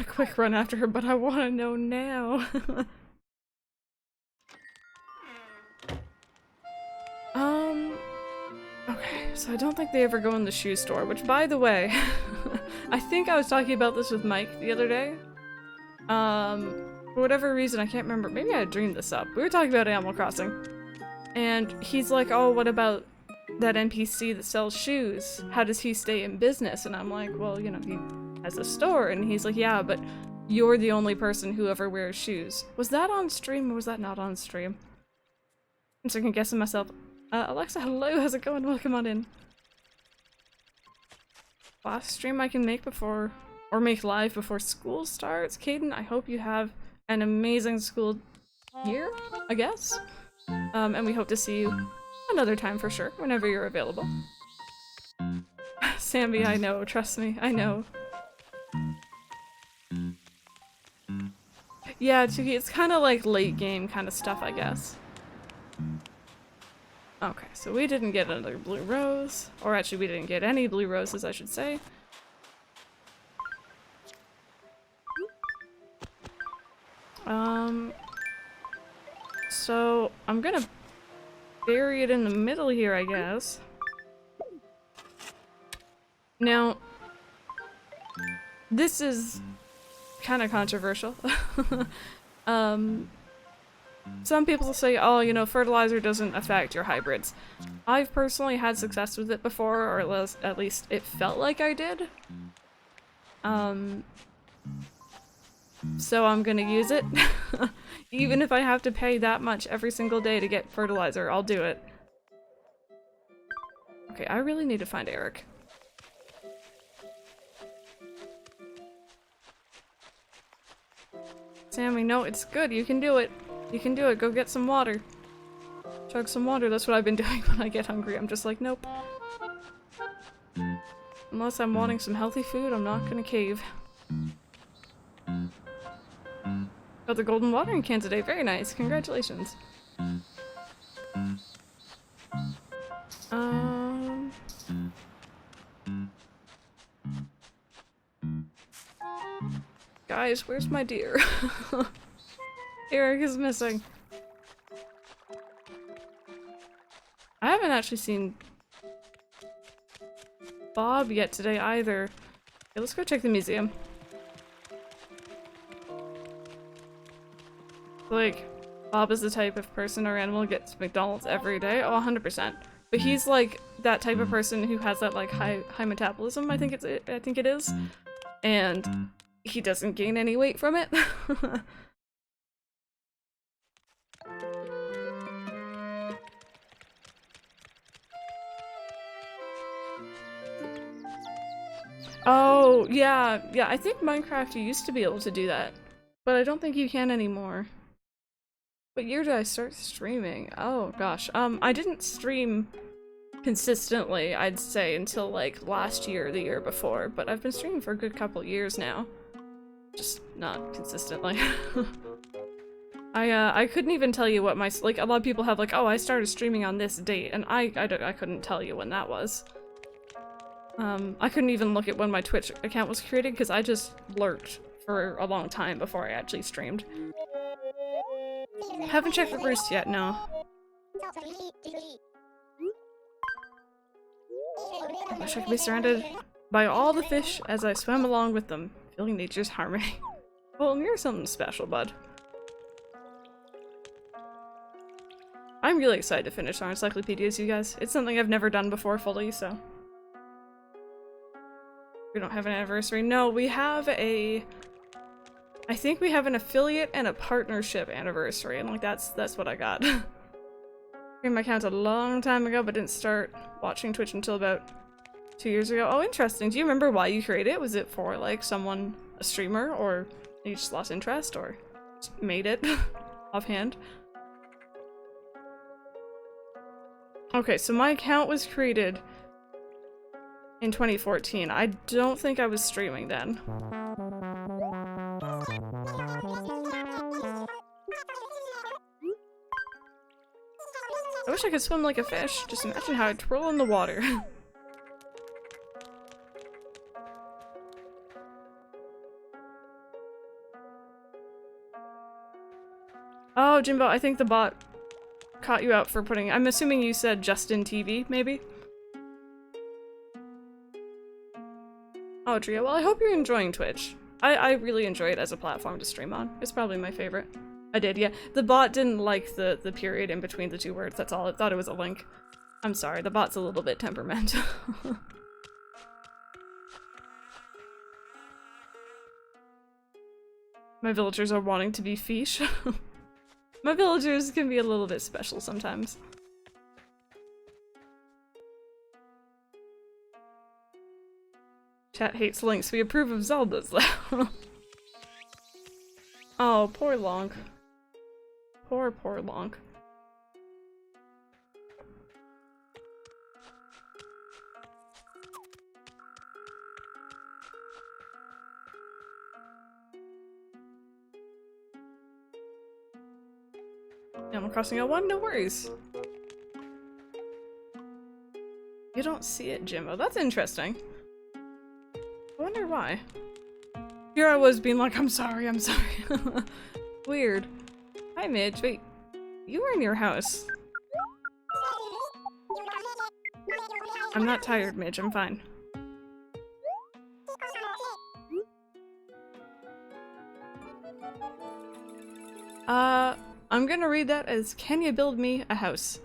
Quick run after her, but I want to know now. Okay, so I don't think they ever go in the shoe store, which, by the way, I think I was talking about this with Mike the other day. For whatever reason, I can't remember. Maybe I dreamed this up. We were talking about Animal Crossing. And he's like, oh, what about that NPC that sells shoes? How does he stay in business? And I'm like, well, you know, he has a store. And he's like, yeah, but you're the only person who ever wears shoes. Was that on stream or was that not on stream? I'm second guessing myself. Alexa, hello, how's it going? Welcome on in. Last stream I can make before, or make live before school starts. Caden, I hope you have an amazing school year, I guess. And we hope to see you another time for sure, whenever you're available. Sammy, I know, trust me, I know. Yeah, Chuki, it's kind of like late game kind of stuff, I guess. Okay, so we didn't get another blue rose. Or actually, we didn't get any blue roses, I should say. So I'm gonna bury it in the middle here, I guess. Now, this is kind of controversial. Some people say, oh, you know, fertilizer doesn't affect your hybrids. I've personally had success with it before, or at least it felt like I did. So I'm gonna use it. Even if I have to pay that much every single day to get fertilizer, I'll do it. Okay, I really need to find Eric. Sammy, no, it's good. You can do it. You can do it. Go get some water. Chug some water. That's what I've been doing when I get hungry. I'm just like, nope. Unless I'm wanting some healthy food, I'm not gonna cave. Got the golden watering can today. Very nice. Congratulations. Guys, where's my deer? Eric is missing. I haven't actually seen Bob yet today either. Okay, let's go check the museum. Like, Bob is the type of person or animal who gets McDonald's every day. Oh, 100%. But he's like that type of person who has that like high metabolism, I think it is. And he doesn't gain any weight from it. Oh, yeah, I think Minecraft you used to be able to do that, but I don't think you can anymore. What year did I start streaming? Oh gosh, I didn't stream consistently, I'd say, until like last year or the year before, but I've been streaming for a good couple years now. Just not consistently. I couldn't even tell you what my, like, a lot of people have like, oh, I started streaming on this date, and I couldn't tell you when that was. I couldn't even look at when my Twitch account was created because I just lurked for a long time before I actually streamed. Haven't checked the roost yet, no. I wish I could be surrounded by all the fish as I swam along with them, feeling nature's harmony. Well, you're something special, bud. I'm really excited to finish our encyclopedias, you guys. It's something I've never done before fully, so. We don't have an anniversary. No, we have a... I think we have an affiliate and a partnership anniversary, and like that's what I got. I made my account a long time ago, but didn't start watching Twitch until about 2 years ago. Oh, interesting. Do you remember why you created it? Was it for like someone, a streamer, or you just lost interest, or just made it offhand? Okay, so my account was created in 2014. I don't think I was streaming then. I wish I could swim like a fish. Just imagine how I'd twirl in the water. Oh, Jimbo, I think the bot caught you out for putting— I'm assuming you said Justin TV, maybe? Oh, Tria, well, I hope you're enjoying Twitch. I really enjoy it as a platform to stream on. It's probably my favorite. I did, yeah. The bot didn't like the period in between the two words, that's all. It thought it was a link. I'm sorry, the bot's a little bit temperamental. My villagers are wanting to be fish. My villagers can be a little bit special sometimes. Chat hates links. We approve of Zelda's though. Oh, poor Lonk. Poor Lonk. Animal Crossing 01? No worries. You don't see it, Jimbo. That's interesting. I wonder why. Here I was being like, I'm sorry, I'm sorry. Weird. Hi, Midge. Wait, you were in your house. I'm not tired, Midge. I'm fine. I'm gonna read that as, can you build me a house?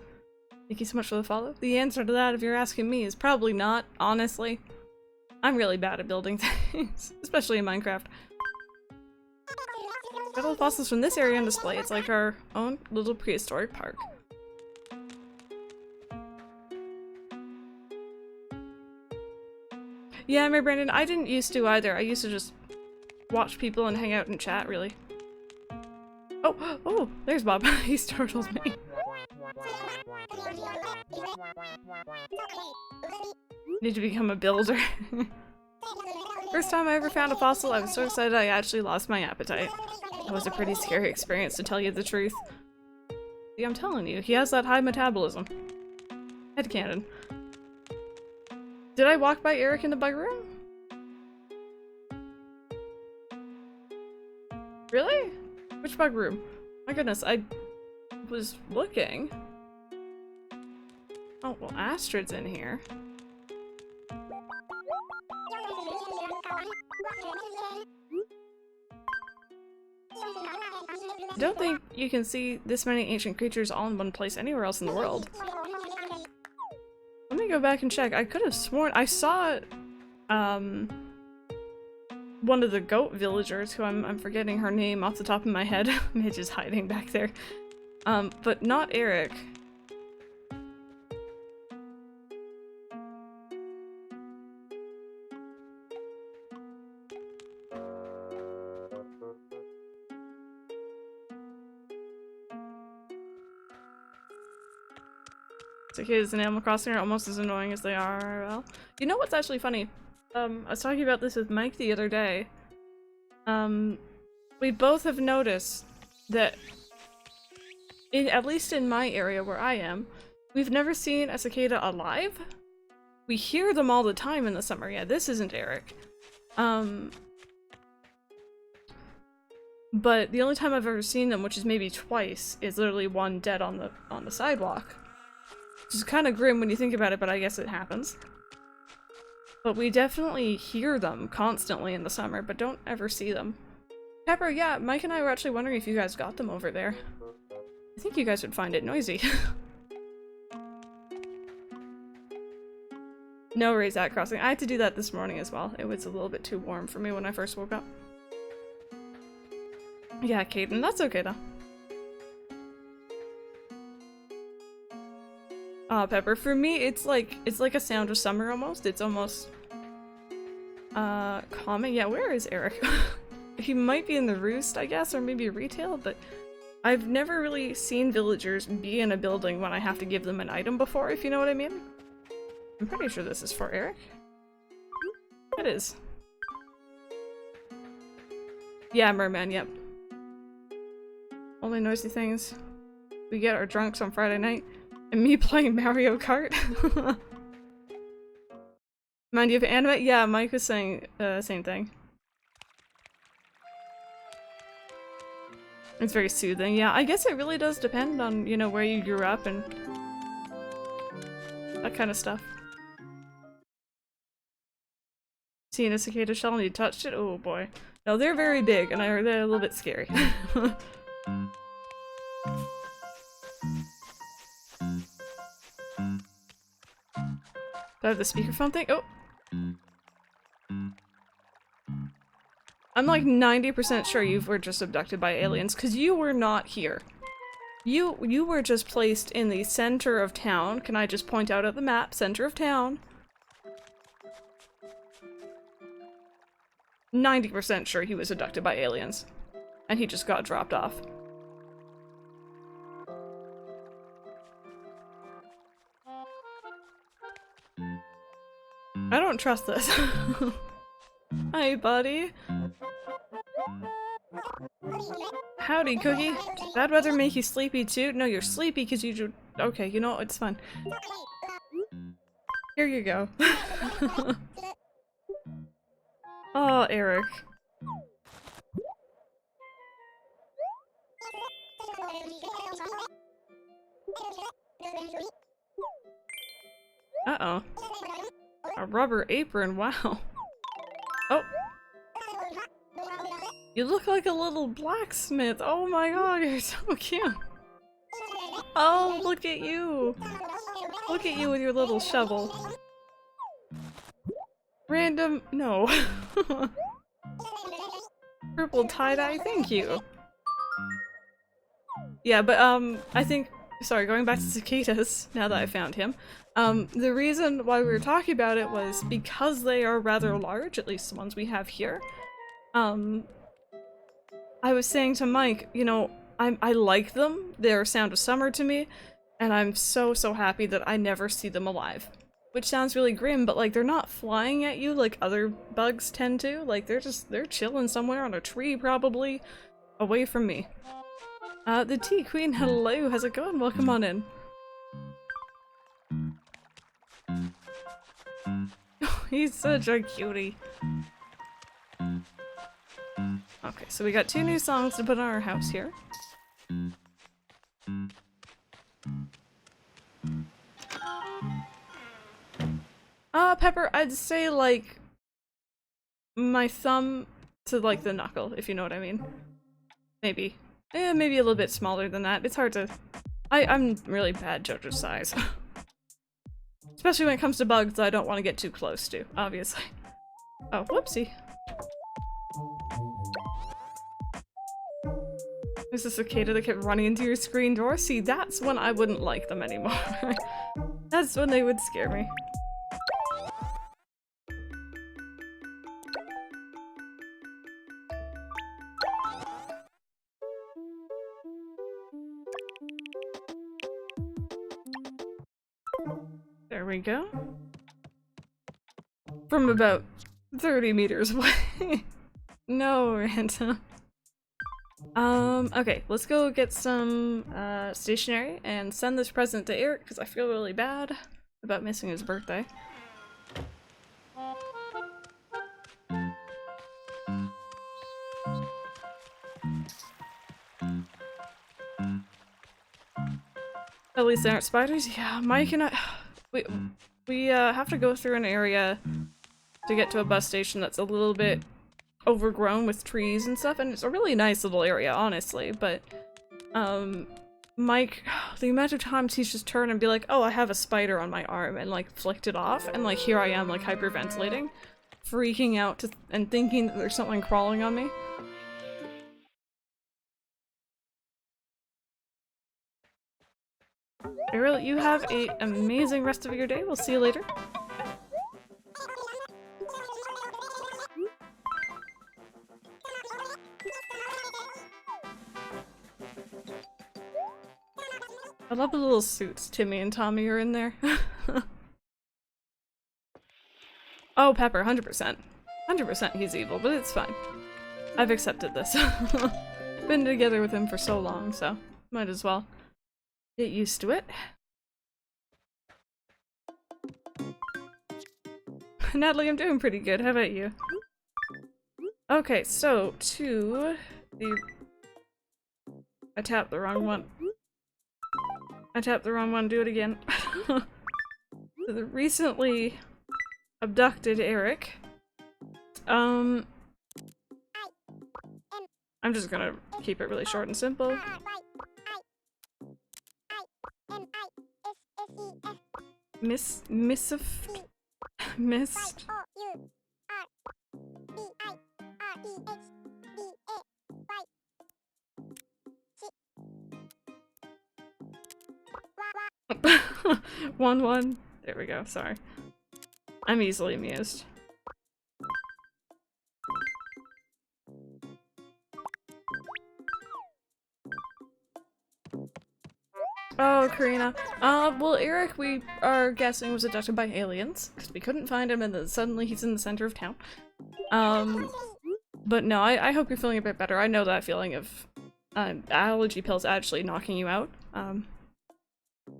Thank you so much for the follow. The answer to that, if you're asking me, is probably not, honestly. I'm really bad at building things, especially in Minecraft. Got all the fossils from this area on display. It's like our own little prehistoric park. Yeah, my Brandon, I didn't used to either. I used to just watch people and hang out and chat, really. Oh, there's Bob. He startled me. Need to become a builder. First time I ever found a fossil, I was so excited I actually lost my appetite. That was a pretty scary experience, to tell you the truth. See, I'm telling you, he has that high metabolism. Headcanon. Did I walk by Eric in the bug room? Really? Which bug room? My goodness, I was looking. Oh, well, Astrid's in here. I don't think you can see this many ancient creatures all in one place anywhere else in the world. Let me go back and check. I could have sworn I saw one of the goat villagers, who I'm forgetting her name off the top of my head. Midge is hiding back there. But not Eric. Cicadas in Animal Crossing are almost as annoying as they are, well. You know what's actually funny? I was talking about this with Mike the other day. We both have noticed that, at least in my area where I am, we've never seen a cicada alive. We hear them all the time in the summer. Yeah, this isn't Eric. But the only time I've ever seen them, which is maybe twice, is literally one dead on the sidewalk. Which is kind of grim when you think about it, but I guess it happens. But we definitely hear them constantly in the summer, but don't ever see them. Pepper, yeah, Mike and I were actually wondering if you guys got them over there. I think you guys would find it noisy. No worries, at crossing. I had to do that this morning as well. It was a little bit too warm for me when I first woke up. Yeah, Caden, that's okay though. Pepper, for me, it's like a sound of summer almost. It's almost calming. Yeah, where is Eric? He might be in the roost, I guess, or maybe retail, but I've never really seen villagers be in a building when I have to give them an item before, if you know what I mean. I'm pretty sure this is for Eric. It is. Yeah, merman, yep. Only noisy things we get are drunks on Friday night. And me playing Mario Kart. Mind you have anime? Yeah, Mike was saying the same thing. It's very soothing. Yeah, I guess it really does depend on, you know, where you grew up and that kind of stuff. Seeing a cicada shell and you touched it? Oh boy. No, they're very big and they're a little bit scary. Do I have the speakerphone thing? Oh! I'm like 90% sure you were just abducted by aliens, because you were not here. You were just placed in the center of town. Can I just point out at the map? Center of town. 90% sure he was abducted by aliens. And he just got dropped off. I don't trust this. Hi, buddy. Howdy, Cookie. Bad weather make you sleepy too? No, you're sleepy because you do. Okay, you know, it's fun. Here you go. Oh, Eric. Uh-oh. A rubber apron, wow. Oh. You look like a little blacksmith. Oh my god, you're so cute. Oh, look at you. Look at you with your little shovel. Random- no. Purple tie-dye, thank you. Yeah, but I think- sorry, going back to cicadas, now that I found him. The reason why we were talking about it was because they are rather large, at least the ones we have here. I was saying to Mike, you know, I like them, they're Sound of Summer to me, and I'm so happy that I never see them alive. Which sounds really grim, but like they're not flying at you like other bugs tend to, like they're chilling somewhere on a tree probably, away from me. The Tea Queen, hello, how's it going? Welcome on in. He's such a cutie. Okay, so we got 2 new songs to put on our house here. Pepper, I'd say like my thumb to like the knuckle, if you know what I mean. Maybe. Maybe a little bit smaller than that. It's hard to- I'm really bad JoJo's size. Especially when it comes to bugs that I don't want to get too close to, obviously. Oh, whoopsie. There's a cicada that kept running into your screen door. See, that's when I wouldn't like them anymore. That's when they would scare me. There we go. From about 30 meters away. No, Ranta. Okay, let's go get some stationery and send this present to Eric because I feel really bad about missing his birthday. At least there aren't spiders? Yeah, Mike and I- we have to go through an area to get to a bus station that's a little bit overgrown with trees and stuff, and it's a really nice little area, honestly, but, Mike, the amount of times he's just turned and be like, oh, I have a spider on my arm, and, like, flicked it off, and, like, here I am, like, hyperventilating, freaking out and thinking that there's something crawling on me. Ariel, you have an amazing rest of your day. We'll see you later. I love the little suits Timmy and Tommy are in there. Oh, Pepper, 100%. 100% he's evil, but it's fine. I've accepted this. Been together with him for so long, so might as well get used to it. Natalie, I'm doing pretty good. How about you? Okay, so to the... I tapped the wrong one. I tapped the wrong one. Do it again. To the recently abducted Eric. I'm just gonna keep it really short and simple. Missed. One. There we go, sorry. I'm easily amused. Oh, Karina. Well, Eric, we are guessing was abducted by aliens, because we couldn't find him and then suddenly he's in the center of town. But no, I hope you're feeling a bit better. I know that feeling of allergy pills actually knocking you out.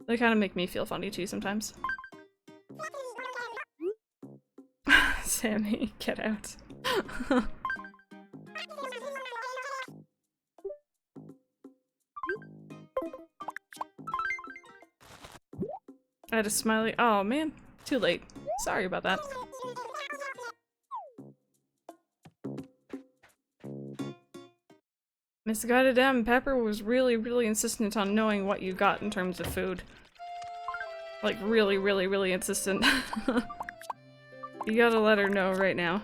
They kind of make me feel funny too sometimes. Sammy, get out. I had a smiley. Oh man, too late. Sorry about that. Misguided M. Pepper was really insistent on knowing what you got in terms of food. Like, really insistent. You gotta let her know right now.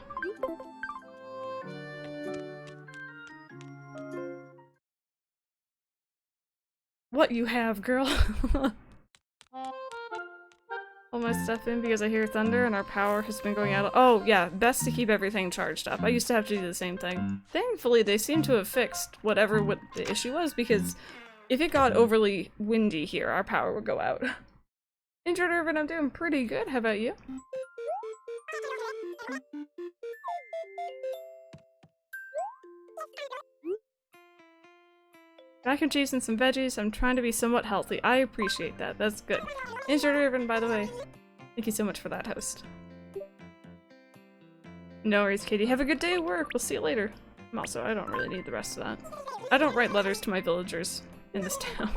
What you have, girl? All my stuff in because I hear thunder and our power has been going out. Oh yeah, best to keep everything charged up. I used to have to do the same thing. Thankfully, they seem to have fixed what the issue was, because if it got overly windy here, our power would go out. Injured Irvin, I'm doing pretty good. How about you? Mac and cheese and some veggies. I'm trying to be somewhat healthy. I appreciate that. That's good. Injured Irvin, by the way. Thank you so much for that, host. No worries, Katie. Have a good day at work. We'll see you later. I don't really need the rest of that. I don't write letters to my villagers in this town.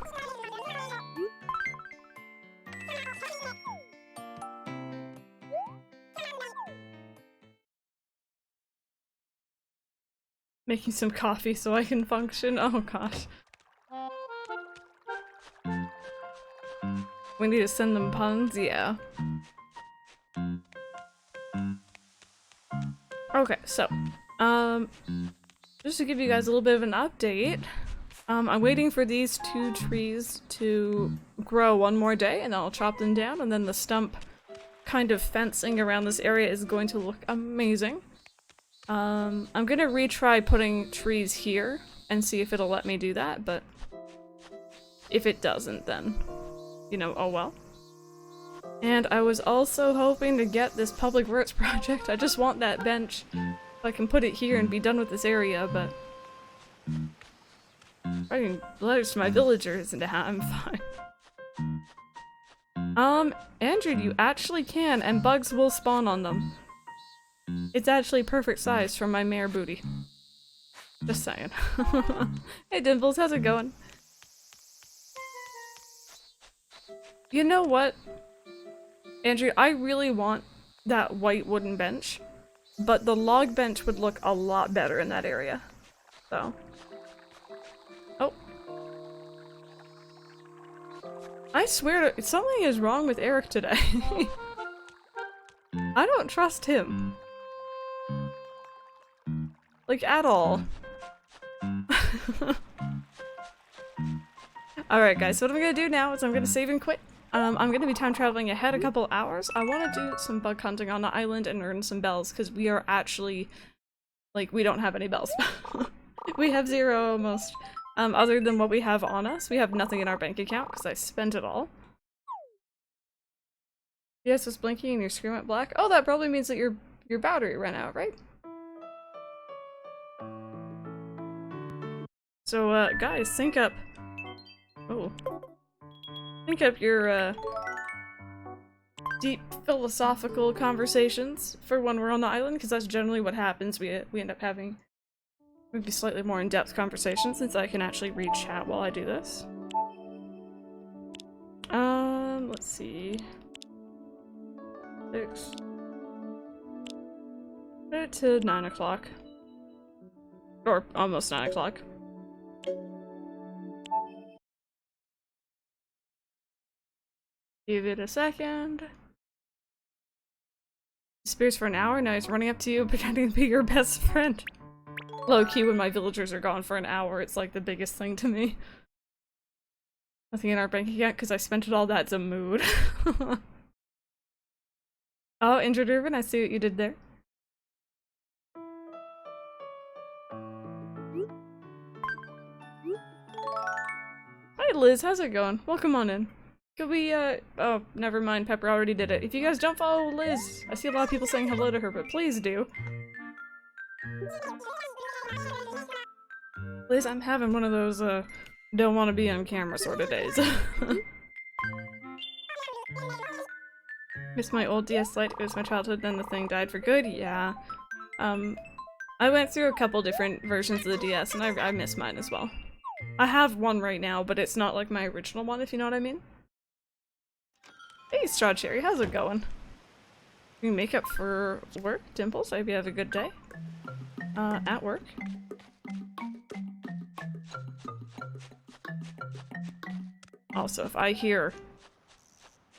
Making some coffee so I can function. Oh gosh. We need to send them puns? Yeah. Okay, so, just to give you guys a little bit of an update, I'm waiting for these 2 trees to grow one more day, and then I'll chop them down, and then the stump kind of fencing around this area is going to look amazing. I'm gonna retry putting trees here and see if it'll let me do that, but if it doesn't, then, you know, oh well. And I was also hoping to get this public works project. I just want that bench so I can put it here and be done with this area, but writing letters to my villagers and I'm fine. Andrew, you actually can, and bugs will spawn on them. It's actually perfect size for my mare booty. Just saying. Hey Dimples, how's it going? You know what, Andrew, I really want that white wooden bench, but the log bench would look a lot better in that area. So. Oh. I swear to- something is wrong with Eric today. I don't trust him. Like, at all. Alright guys, so what I'm gonna do now is I'm gonna save and quit. I'm gonna be time traveling ahead a couple hours. I want to do some bug hunting on the island and earn some bells, because we are actually, like, we don't have any bells. We have 0 almost. Other than what we have on us. We have nothing in our bank account, because I spent it all. Yes, it's blinking and your screen went black. Oh, that probably means that your battery ran out, right? So, guys, sync up. Oh. Sync up your, deep philosophical conversations for when we're on the island, because that's generally what happens. We end up having maybe slightly more in-depth conversations, since I can actually read chat while I do this. Let's see. 6. Put it to 9 o'clock. Or almost 9 o'clock. Give it a second. Disappears for an hour, now he's running up to you pretending to be your best friend. Low key, when my villagers are gone for an hour, it's like the biggest thing to me. Nothing in our bank account because I spent it all. That's a mood. Oh, Injured Irvin, I see what you did there. Hi Liz, how's it going? Welcome on in. Could we, oh, never mind, Pepper already did it. If you guys don't follow Liz, I see a lot of people saying hello to her, but please do. Liz, I'm having one of those, don't want to be on camera sort of days. Miss my old DS Lite. It was my childhood, then the thing died for good. Yeah. I went through a couple different versions of the DS, and I miss mine as well. I have one right now, but it's not like my original one, if you know what I mean. Hey, Straw Cherry, how's it going? You make up for work, Dimples? I hope you have a good day. At work. Also, if I hear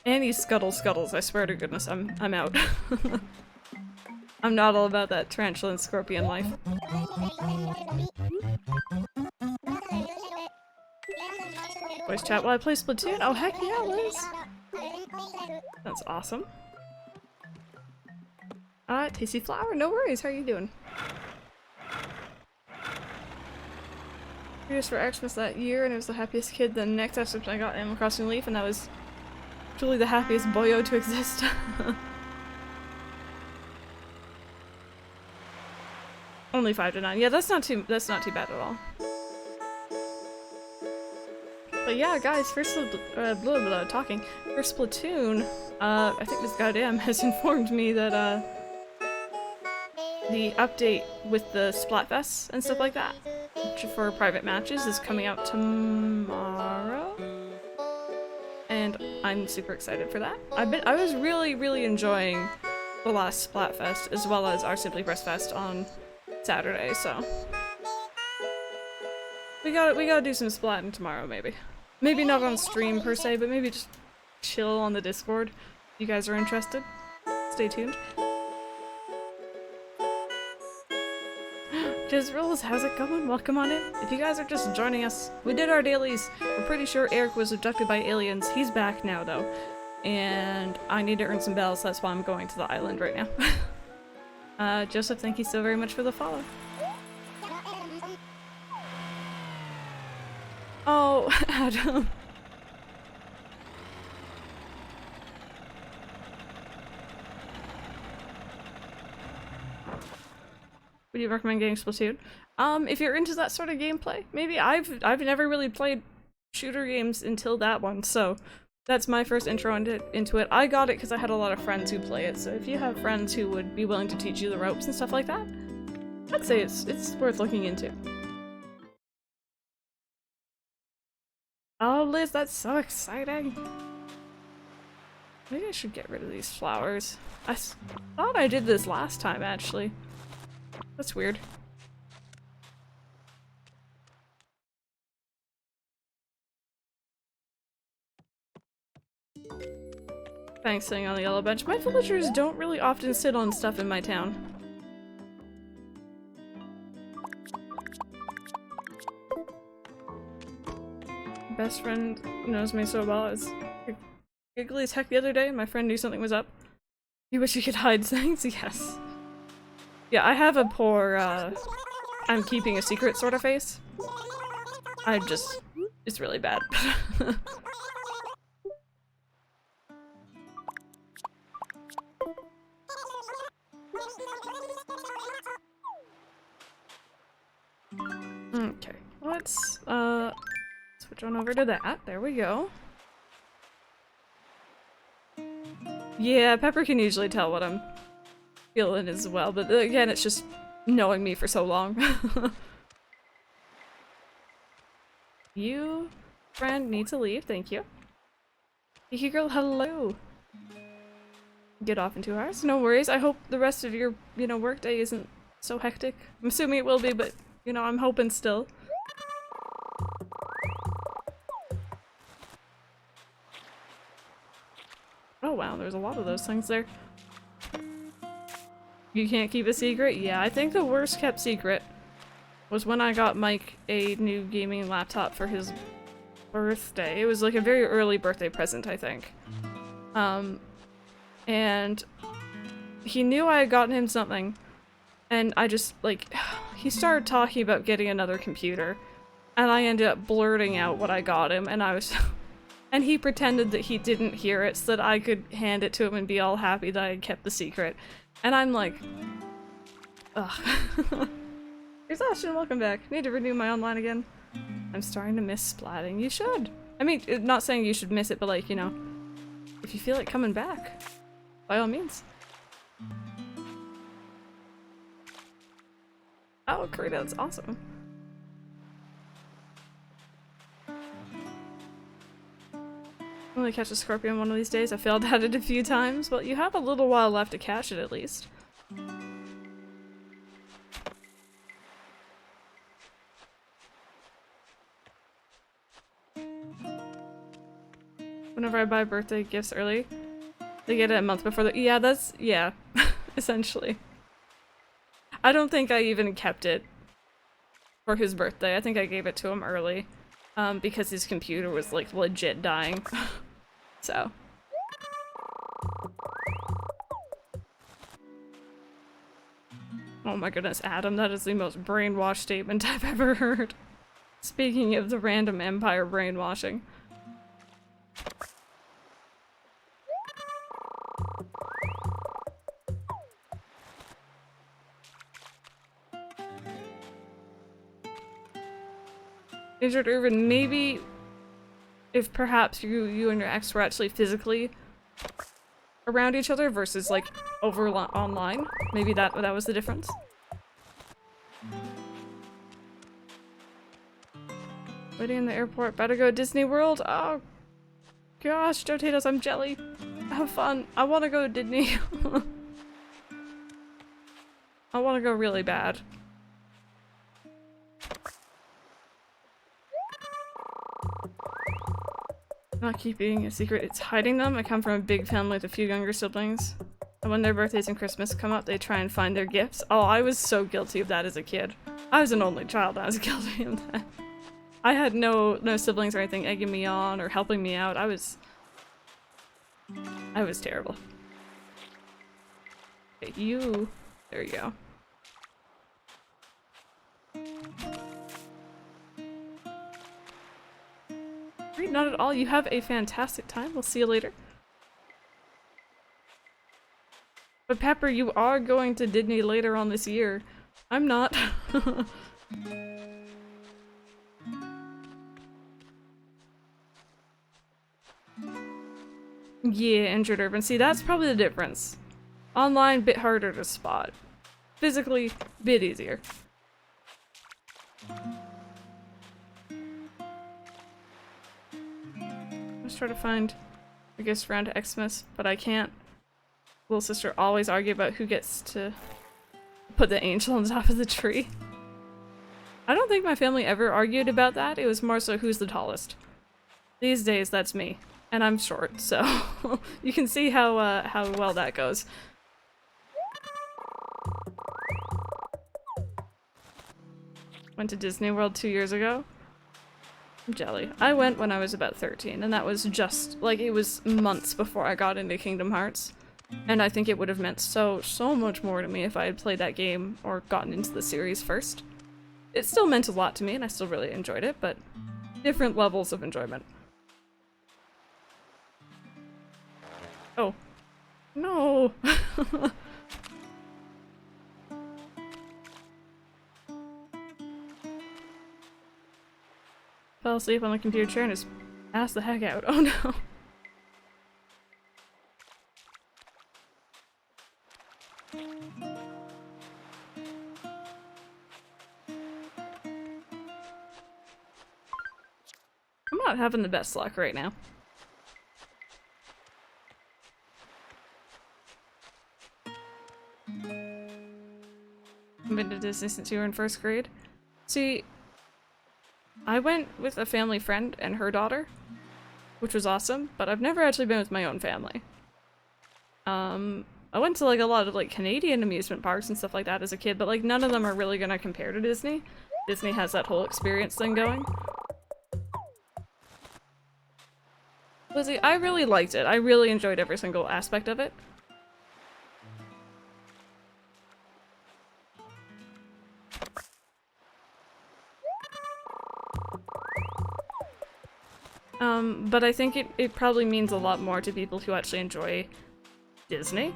any scuttles, I swear to goodness, I'm out. I'm not all about that tarantula and scorpion life. Voice chat while I play Splatoon? Oh heck yeah, Liz! That's awesome. Tasty Flower, no worries, how are you doing? Curious for Xmas that year, and it was the happiest kid. The next episode I got Animal Crossing Leaf, and that was truly the happiest boyo to exist. Only 5 to 9. Yeah, that's not too bad at all. But yeah, guys, first talking. For Splatoon, I think Miss Goddamn has informed me that the update with the Splatfests and stuff like that for private matches is coming out tomorrow. And I'm super excited for that. I was really enjoying the last Splatfest as well as our SimplyPressStart on Saturday, so we gotta do some splatting tomorrow, maybe. Maybe not on stream per se, but maybe just chill on the Discord. If you guys are interested, stay tuned. Jizrills, how's it going? Welcome on in. If you guys are just joining us, we did our dailies. We're pretty sure Eric was abducted by aliens. He's back now, though. And I need to earn some bells, that's why I'm going to the island right now. Joseph, thank you so very much for the follow. Oh, Adam. Would you recommend getting Splatoon? If you're into that sort of gameplay, maybe. I've never really played shooter games until that one, so that's my first intro into it. I got it because I had a lot of friends who play it, so if you have friends who would be willing to teach you the ropes and stuff like that, I'd say it's worth looking into. Oh, Liz, that's so exciting! Maybe I should get rid of these flowers. I thought I did this last time, actually. That's weird. Thanks, sitting on the yellow bench. My villagers don't really often sit on stuff in my town. Best friend knows me so well. I was giggly as heck the other day, and my friend knew something was up. You wish you could hide things? Yes. Yeah, I have a poor, I'm keeping a secret sort of face. It's really bad. Okay, let's, switch on over to that. There we go. Yeah, Pepper can usually tell what I'm feeling as well, but again, it's just knowing me for so long. You, friend, need to leave. Thank you. Kiki girl, hello. Get off in 2 hours. No worries. I hope the rest of your, work day isn't so hectic. I'm assuming it will be, but, I'm hoping still. Oh wow, there's a lot of those things there. You can't keep a secret? Yeah, I think the worst kept secret was when I got Mike a new gaming laptop for his birthday. It was like a very early birthday present, I think. And he knew I had gotten him something, and I just, he started talking about getting another computer, and I ended up blurting out what I got him, and I was and he pretended that he didn't hear it so that I could hand it to him and be all happy that I had kept the secret. And I'm like, ugh. Here's Ashton, welcome back. Need to renew my online again. I'm starting to miss splatting. You should. I mean, not saying you should miss it, but if you feel like coming back. by all means. Oh, Karina, that's awesome. I'm gonna catch a scorpion one of these days. I failed at it a few times, but you have a little while left to catch it at least. Whenever I buy birthday gifts early, they get it a month before the- yeah, that's- yeah, essentially. I don't think I even kept it for his birthday. I think I gave it to him early, because his computer was, like, legit dying. So. Oh my goodness, Adam, that is the most brainwashed statement I've ever heard. Speaking of the random Empire brainwashing. Injured Irvin, maybe if perhaps you and your ex were actually physically around each other versus like over online, maybe that was the difference. Waiting in the airport, better go Disney World. Oh gosh, Potatoes, I'm jelly. Have fun. I want to go to Disney. I want to go really bad. Not keeping a secret, it's hiding them. I come from a big family with a few younger siblings. And when their birthdays and Christmas come up, they try and find their gifts. Oh, I was so guilty of that as a kid. I was an only child, I was guilty of that. I had no siblings or anything egging me on or helping me out. I was terrible. Okay, you... There you go. Great, not at all. You have a fantastic time. We'll see you later. But Pepper, you are going to Disney later on this year. I'm not. Yeah, Injured Urban. See, that's probably the difference. Online, bit harder to spot. Physically, bit easier. Let's try to find a gift around to Xmas, but I can't. Little sister always argue about who gets to put the angel on top of the tree. I don't think my family ever argued about that. It was more so who's the tallest. These days, that's me. And I'm short, so you can see how well that goes. Went to Disney World 2 years ago. I'm jelly. I went when I was about 13, and that was just, like, it was months before I got into Kingdom Hearts. And I think it would have meant so much more to me if I had played that game or gotten into the series first. It still meant a lot to me, and I still really enjoyed it, but different levels of enjoyment. Oh. No! Fell asleep on the computer chair and just passed the heck out. Oh no. I'm not having the best luck right now. I've been to Disney since you were in first grade. See, I went with a family friend and her daughter, which was awesome, but I've never actually been with my own family. I went to like a lot of like Canadian amusement parks and stuff like that as a kid, but like none of them are really gonna compare to Disney. Disney has that whole experience thing going. Lizzie, I really liked it. I really enjoyed every single aspect of it. But I think it probably means a lot more to people who actually enjoy Disney.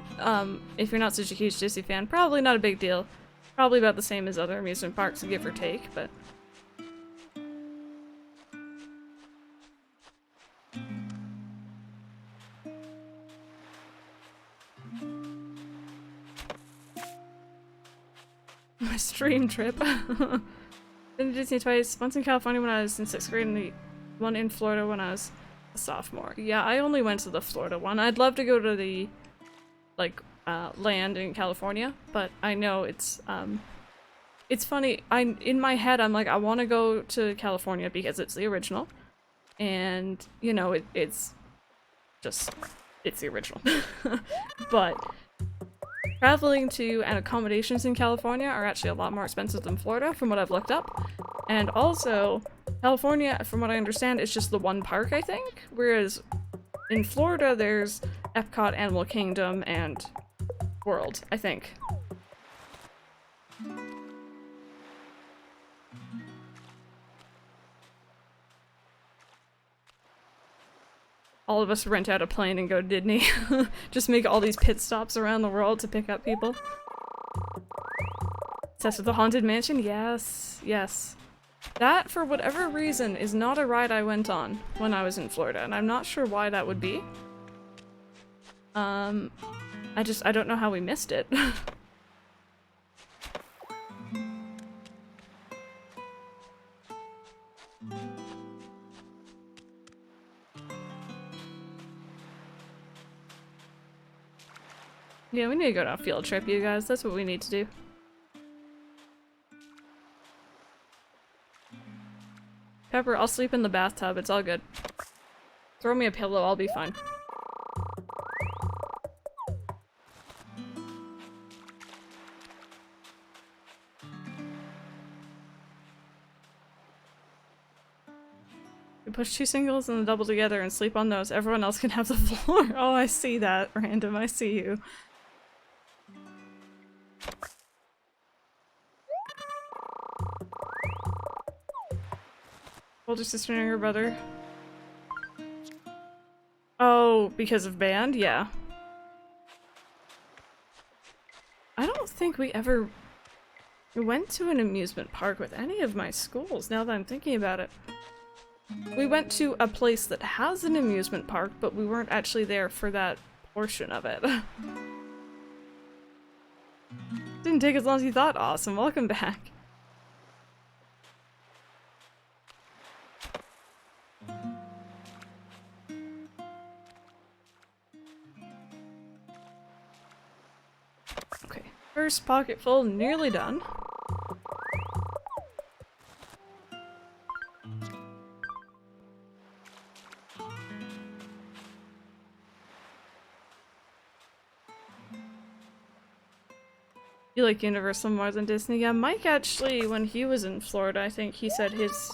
If you're not such a huge Disney fan, probably not a big deal. Probably about the same as other amusement parks, give or take, but... my stream trip. Been to Disney twice, once in California when I was in 6th grade and the one in Florida when I was a sophomore. Yeah, I only went to the Florida one. I'd love to go to the, like, land in California, but I know it's funny. In my head, I'm like, I want to go to California because it's the original. And, you know, it's the original. But traveling to and accommodations in California are actually a lot more expensive than Florida from what I've looked up. And also, California, from what I understand, is just the one park, I think. Whereas in Florida, there's Epcot, Animal Kingdom, and World, I think. All of us rent out a plane and go to Disney. Just make all these pit stops around the world to pick up people. Obsessed with the Haunted Mansion? Yes, yes. That, for whatever reason, is not a ride I went on when I was in Florida, and I'm not sure why that would be. I don't know how we missed it. Yeah, we need to go on a field trip, you guys. That's what we need to do. Pepper, I'll sleep in the bathtub. It's all good. Throw me a pillow, I'll be fine. We push 2 singles and a double together and sleep on those. Everyone else can have the floor. Oh, I see that, Random. I see you. Older sister and younger brother. Oh, because of band? Yeah. I don't think we ever went to an amusement park with any of my schools, now that I'm thinking about it. We went to a place that has an amusement park, but we weren't actually there for that portion of it. Didn't take as long as you thought. Awesome, welcome back. Okay, first pocket full, nearly done. You like Universal more than Disney? Yeah, Mike actually, when he was in Florida, I think he said his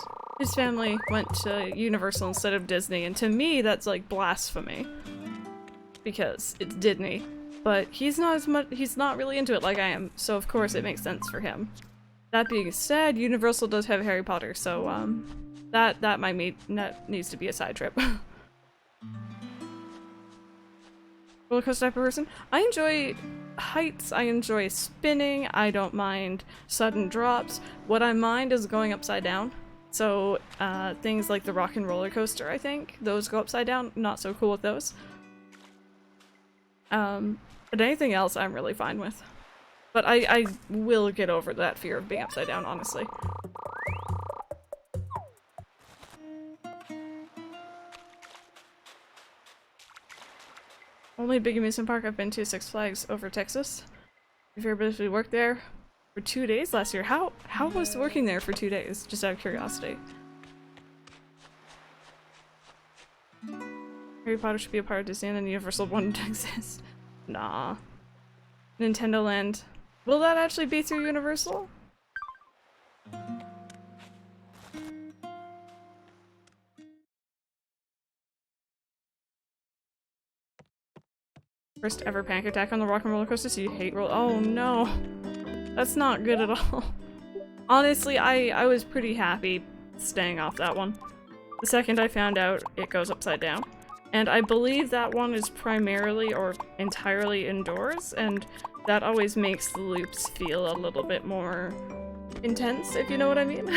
family went to Universal instead of Disney, and to me that's like blasphemy. Because it's Disney. But he's not really into it like I am, so of course it makes sense for him. That being said, Universal does have Harry Potter, so that needs to be a side trip. Roller coaster type of person? I enjoy heights, I enjoy spinning, I don't mind sudden drops. What I mind is going upside down. So things like the rock and roller coaster, I think, those go upside down. Not so cool with those. But anything else I'm really fine with. But I will get over that fear of being upside down, honestly. Only big amusement park I've been to, Six Flags over Texas. If you're able to work there for 2 days last year, how was working there for 2 days? Just out of curiosity. Harry Potter should be a part of Disney and then Universal wouldn't exist. Nah. Nintendo Land. Will that actually be through Universal? First ever panic attack on the rock and roller coaster, so you hate roll- Oh no! That's not good at all. Honestly, I was pretty happy staying off that one. The second I found out it goes upside down. And I believe that one is primarily or entirely indoors, and that always makes the loops feel a little bit more intense, if you know what I mean.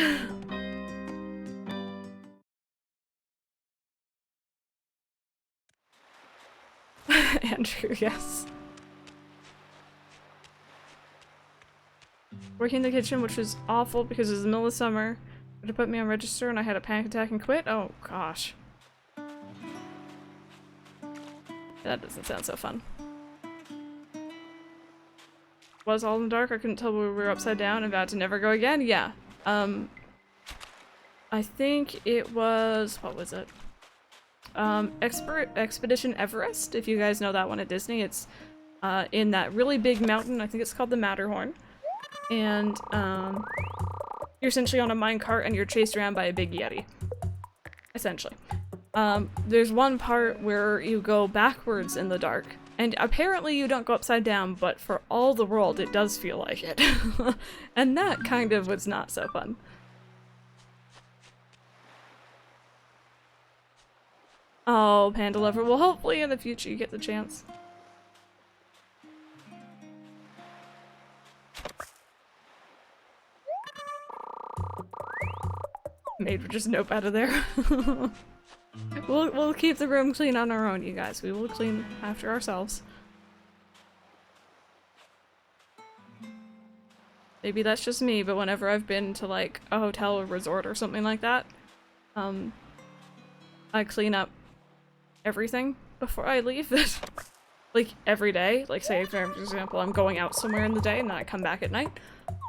Andrew, yes. working in the kitchen, which was awful because it was the middle of summer. It put me on register and I had a panic attack and quit. Oh gosh. That doesn't sound so fun. Was all in the dark, I couldn't tell we were upside down and vowed to never go again? Yeah. I think it was, what was it? Expedition Everest, if you guys know that one at Disney. It's in that really big mountain, I think it's called the Matterhorn. And you're essentially on a minecart and you're chased around by a big Yeti. Essentially. There's one part where you go backwards in the dark. And apparently you don't go upside down, but for all the world it does feel like it. And that kind of was not so fun. Oh, Panda Lover. Well, hopefully in the future you get the chance. Made just nope out of there. We'll keep the room clean on our own, you guys. We will clean after ourselves. Maybe that's just me, but whenever I've been to like a hotel or resort or something like that, I clean up everything before I leave. Like every day. Like say for example I'm going out somewhere in the day and then I come back at night.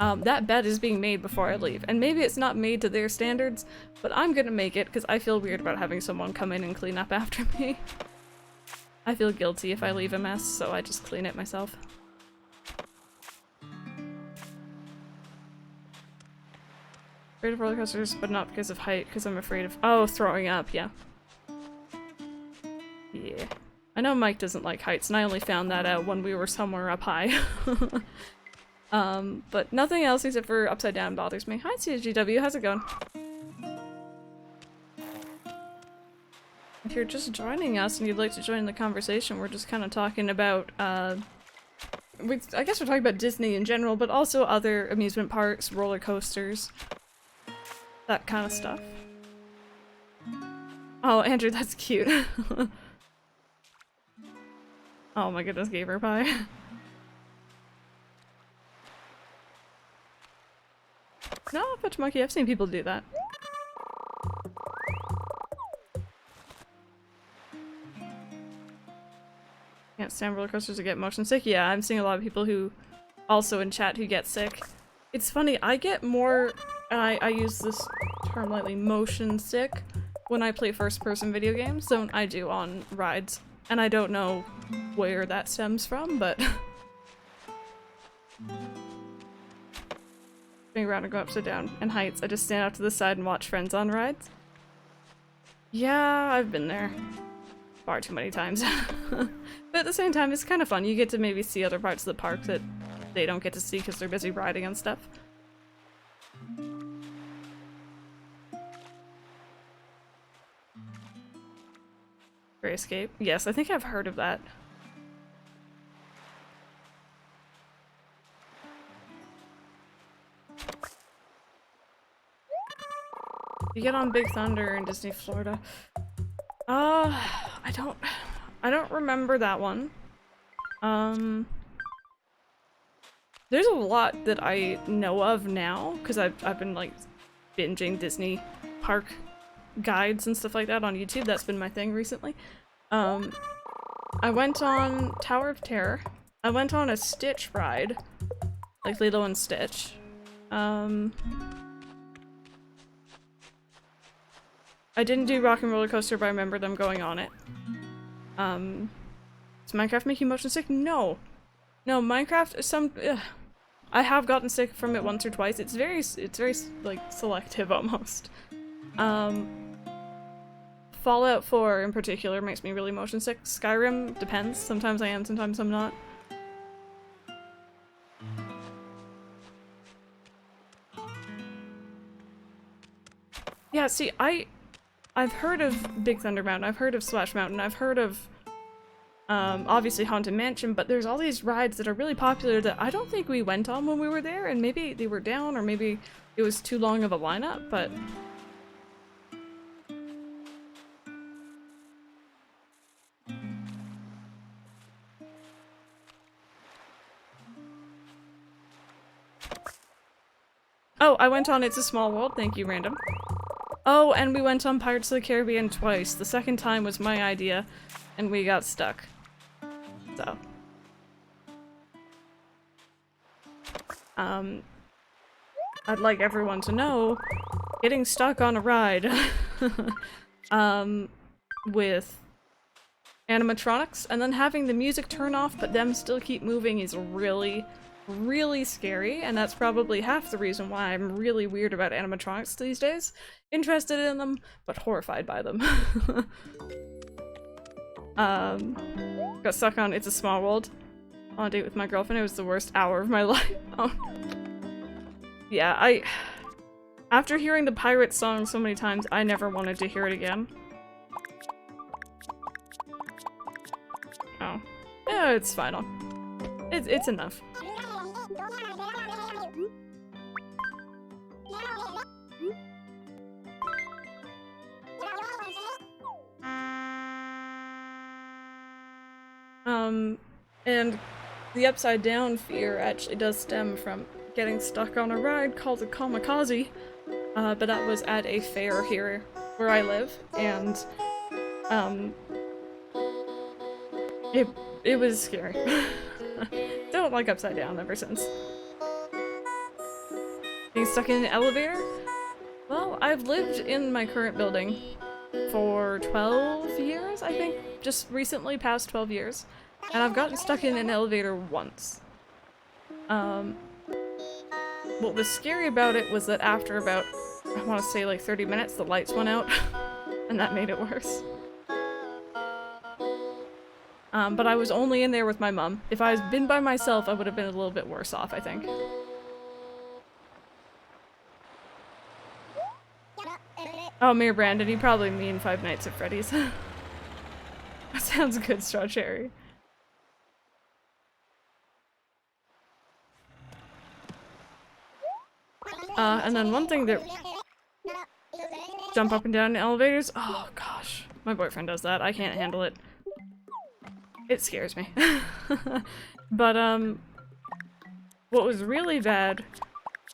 That bed is being made before I leave. And maybe it's not made to their standards, but I'm gonna make it because I feel weird about having someone come in and clean up after me. I feel guilty if I leave a mess, so I just clean it myself. Afraid of roller coasters, but not because of height, because I'm afraid of- oh, throwing up, yeah. Yeah. I know Mike doesn't like heights, and I only found that out when we were somewhere up high. But nothing else except for upside down bothers me. Hi CSGW, how's it going? If you're just joining us and you'd like to join the conversation, we're just kind of talking about, I guess we're talking about Disney in general, but also other amusement parks, roller coasters, that kind of stuff. Oh, Andrew, that's cute. Oh my goodness, gave her pie. No, Fetch Monkey, I've seen people do that. Can't stand roller coasters to get motion sick? Yeah, I'm seeing a lot of people who, also in chat, who get sick. It's funny, I get more, and I use this term lightly, motion sick, when I play first-person video games than I do on rides. And I don't know where that stems from, but... Spinning around and go upside down in heights. I just stand out to the side and watch friends on rides. Yeah, I've been there. Far too many times. But at the same time, it's kind of fun. You get to maybe see other parts of the park that they don't get to see because they're busy riding and stuff. Great Escape? Yes, I think I've heard of that. You get on Big Thunder in Disney Florida. I don't remember that one. There's a lot that I know of now, because I've been like binging Disney park guides and stuff like that on YouTube. That's been my thing recently. I went on Tower of Terror. I went on a Stitch ride, like Lilo and Stitch. I didn't do Rock and Roller Coaster, but I remember them going on it. Is Minecraft making motion sick? No. No, Minecraft is I have gotten sick from it once or twice. It's very like selective almost. Fallout 4 in particular makes me really motion sick. Skyrim depends. Sometimes I am, sometimes I'm not. Yeah, see, I've heard of Big Thunder Mountain, I've heard of Splash Mountain, I've heard of obviously Haunted Mansion, but there's all these rides that are really popular that I don't think we went on when we were there, and maybe they were down or maybe it was too long of a lineup, but Oh, I went on It's a Small World, thank you, random. Oh, and we went on Pirates of the Caribbean twice. The second time was my idea, and we got stuck. So. I'd like everyone to know, getting stuck on a ride, with animatronics, and then having the music turn off but them still keep moving is really, really scary, and that's probably half the reason why I'm really weird about animatronics these days. Interested in them, but horrified by them. Got stuck on It's a Small World on a date with my girlfriend. It was the worst hour of my life. Oh. Yeah, after hearing the pirate song so many times, I never wanted to hear it again. Oh. Yeah, it's fine. It's enough. And the upside down fear actually does stem from getting stuck on a ride called a kamikaze, but that was at a fair here where I live, and it was scary. Don't like upside down ever since. Being stuck in an elevator? Well, I've lived in my current building for 12 years, I think, just recently past 12 years, and I've gotten stuck in an elevator once. What was scary about it was that after about, I want to say like 30 minutes, the lights went out, and that made it worse. But I was only in there with my mom. If I had been by myself, I would have been a little bit worse off, I think. Oh, Mayor Brandon, you probably mean Five Nights at Freddy's. That sounds good, Strawberry. And then one thing that jump up and down in elevators. Oh gosh, my boyfriend does that. I can't handle it. It scares me. But what was really bad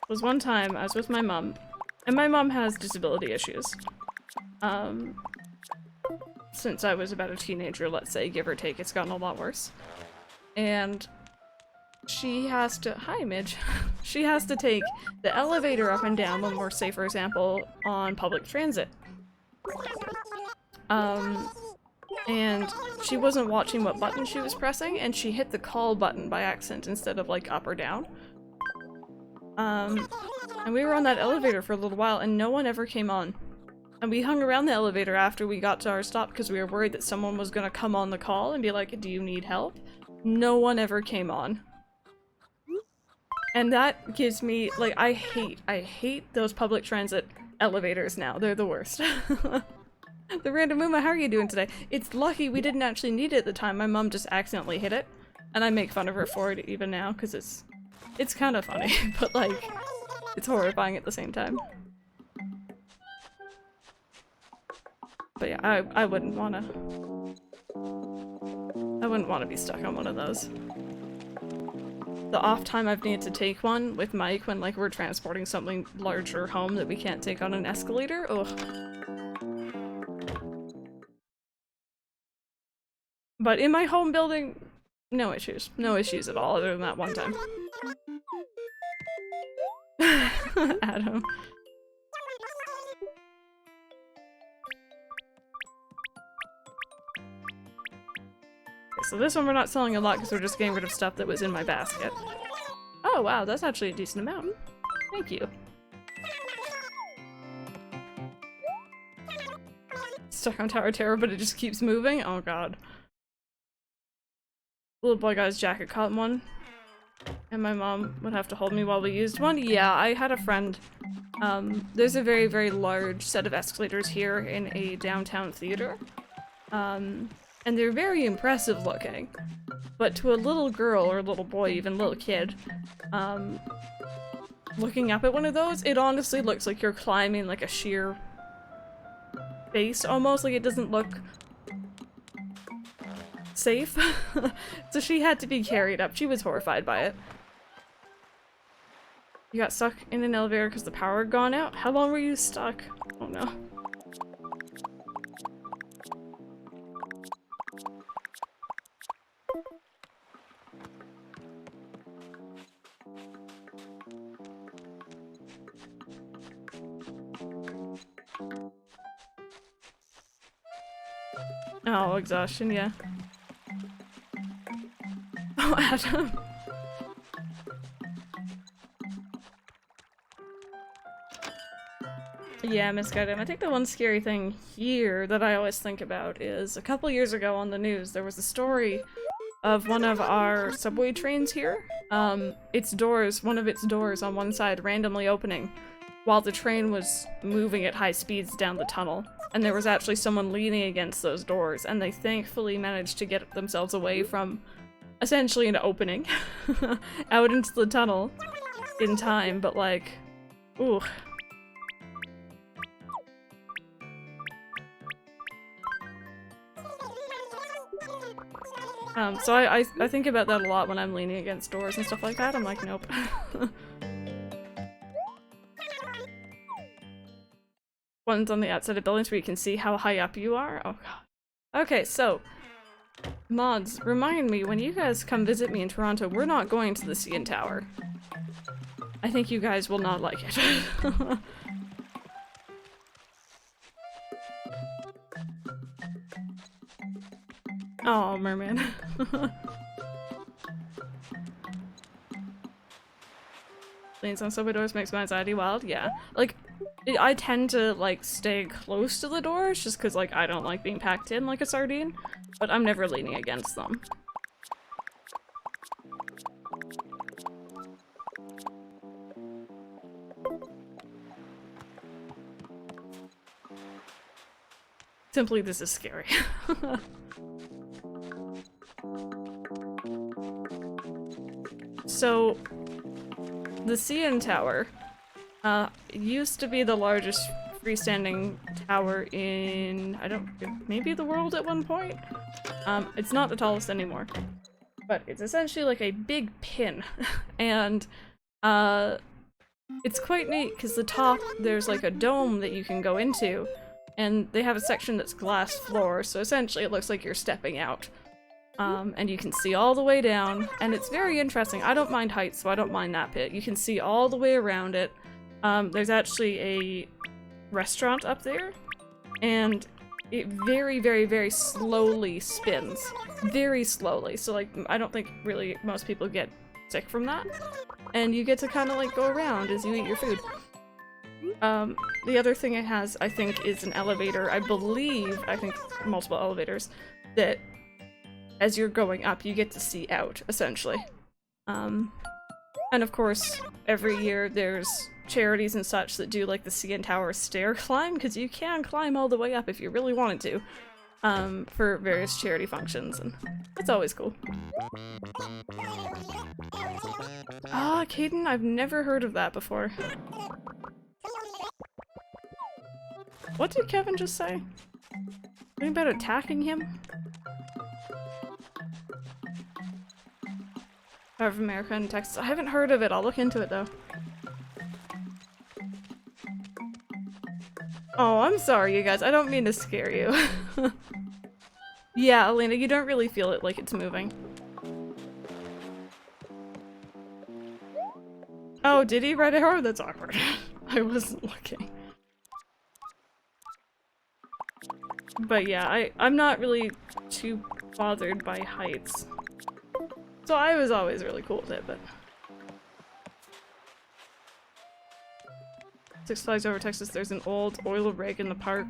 was one time I was with my mom, and my mom has disability issues. Since I was about a teenager, let's say, give or take, it's gotten a lot worse. And she has to- hi Midge. She has to take the elevator up and down when we're, say for example, on public transit. And she wasn't watching what button she was pressing, and she hit the call button by accident instead of like up or down. And we were on that elevator for a little while and no one ever came on. And we hung around the elevator after we got to our stop because we were worried that someone was gonna come on the call and be like, do you need help? No one ever came on. And that gives me, like, I hate those public transit elevators now. They're the worst. The random Uma, how are you doing today? It's lucky we didn't actually need it at the time. My mom just accidentally hit it. And I make fun of her for it even now, because it's kind of funny, but like, it's horrifying at the same time. But yeah, I wouldn't wanna be stuck on one of those. The off time I've needed to take one with Mike when like we're transporting something larger home that we can't take on an escalator, ugh. But in my home building, no issues. No issues at all other than that one time. Adam. Okay, so this one we're not selling a lot because we're just getting rid of stuff that was in my basket. Oh wow, that's actually a decent amount. Thank you. Stuck on Tower Terror, but it just keeps moving? Oh god. Little boy got his jacket caught in one. And my mom would have to hold me while we used one. Yeah, I had a friend. There's a very, very large set of escalators here in a downtown theater. And they're very impressive looking. But to a little girl, or little boy, even little kid, looking up at one of those, it honestly looks like you're climbing like a sheer base almost. Like it doesn't look safe. So she had to be carried up. She was horrified by it. You got stuck in an elevator because the power had gone out? How long were you stuck? Oh no. Oh, exhaustion, yeah. Oh, Adam. Yeah, misguided. I think the one scary thing here that I always think about is a couple years ago on the news, there was a story of one of our subway trains here. Its doors, one of its doors on one side randomly opening while the train was moving at high speeds down the tunnel. And there was actually someone leaning against those doors, and they thankfully managed to get themselves away from essentially an opening out into the tunnel in time, but like, ooh. So I think about that a lot when I'm leaning against doors and stuff like that. I'm like, nope. Ones on the outside of buildings where you can see how high up you are. Oh god. Okay, so mods, remind me when you guys come visit me in Toronto, we're not going to the CN Tower. I think you guys will not like it. Oh, merman. Leans on subway doors makes my anxiety wild. Yeah, like I tend to like stay close to the doors just because like I don't like being packed in like a sardine, but I'm never leaning against them. Simply, this is scary. So, the CN Tower used to be the largest freestanding tower in, maybe the world at one point? It's not the tallest anymore, but it's essentially like a big pin, and it's quite neat because the top, there's like a dome that you can go into, and they have a section that's glass floor, so essentially it looks like you're stepping out. And you can see all the way down, and it's very interesting. I don't mind heights, so I don't mind that bit. You can see all the way around it. There's actually a restaurant up there, and it very, very, very slowly spins. Very slowly, so like, I don't think really most people get sick from that. And you get to kind of like go around as you eat your food. The other thing it has, I think, is an elevator. I think multiple elevators, that as you're going up, you get to see out, essentially. And of course, every year there's charities and such that do like the CN Tower stair climb, because you can climb all the way up if you really wanted to, for various charity functions, and it's always cool. Ah, Caden, I've never heard of that before. What did Kevin just say? Something about attacking him? Of America and Texas. I haven't heard of it. I'll look into it though. Oh, I'm sorry, you guys. I don't mean to scare you. Yeah, Elena, you don't really feel it like it's moving. Oh, did he red arrow? That's awkward. I wasn't looking. But yeah, I'm not really too bothered by heights. So I was always really cool with it, but... Six Flags Over Texas, there's an old oil rig in the park.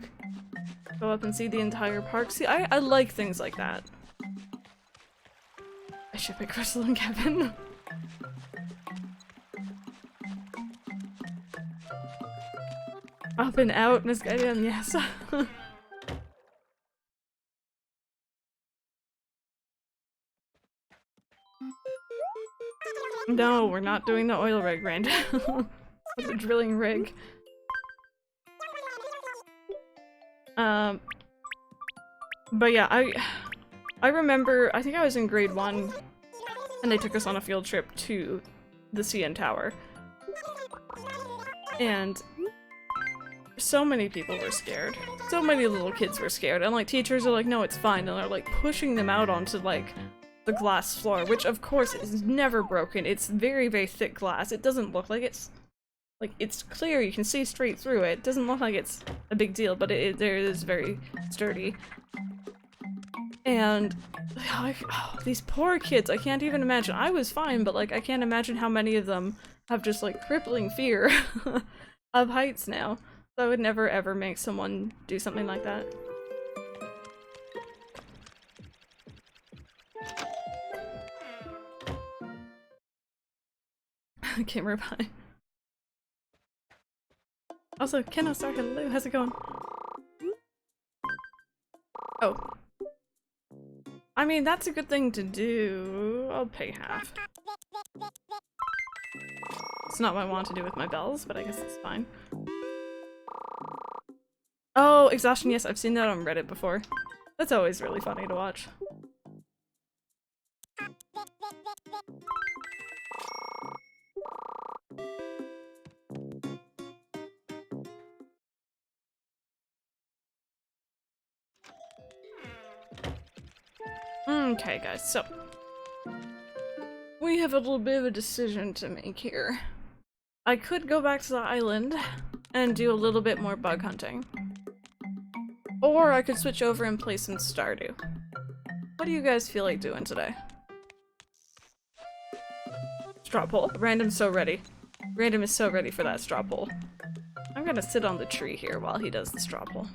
Go up and see the entire park. See, I like things like that. I should pick Crystal and Kevin. Up and out, misguided, yes. No, we're not doing the oil rig right now. The drilling rig. But yeah, I remember, I think I was in grade 1, and they took us on a field trip to the CN Tower. And so many people were scared. So many little kids were scared, and like teachers are like, no, it's fine, and they're like pushing them out onto like the glass floor, which of course is never broken. It's very, very thick glass. It doesn't look like it's clear, you can see straight through it. It doesn't look like it's a big deal, but it is very sturdy. And these poor kids, I can't even imagine. I was fine, but like I can't imagine how many of them have just like crippling fear of heights now. So I would never ever make someone do something like that. Camera pie. Also, Kenna Star, hello, how's it going? Oh. I mean, that's a good thing to do. I'll pay half. It's not what I want to do with my bells, but I guess it's fine. Oh, exhaustion, yes, I've seen that on Reddit before. That's always really funny to watch. Okay, guys, so we have a little bit of a decision to make here. I could go back to the island and do a little bit more bug hunting. Or I could switch over and play some Stardew. What do you guys feel like doing today? Straw poll. Random's so ready. Random is so ready for that straw poll. I'm gonna sit on the tree here while he does the straw poll.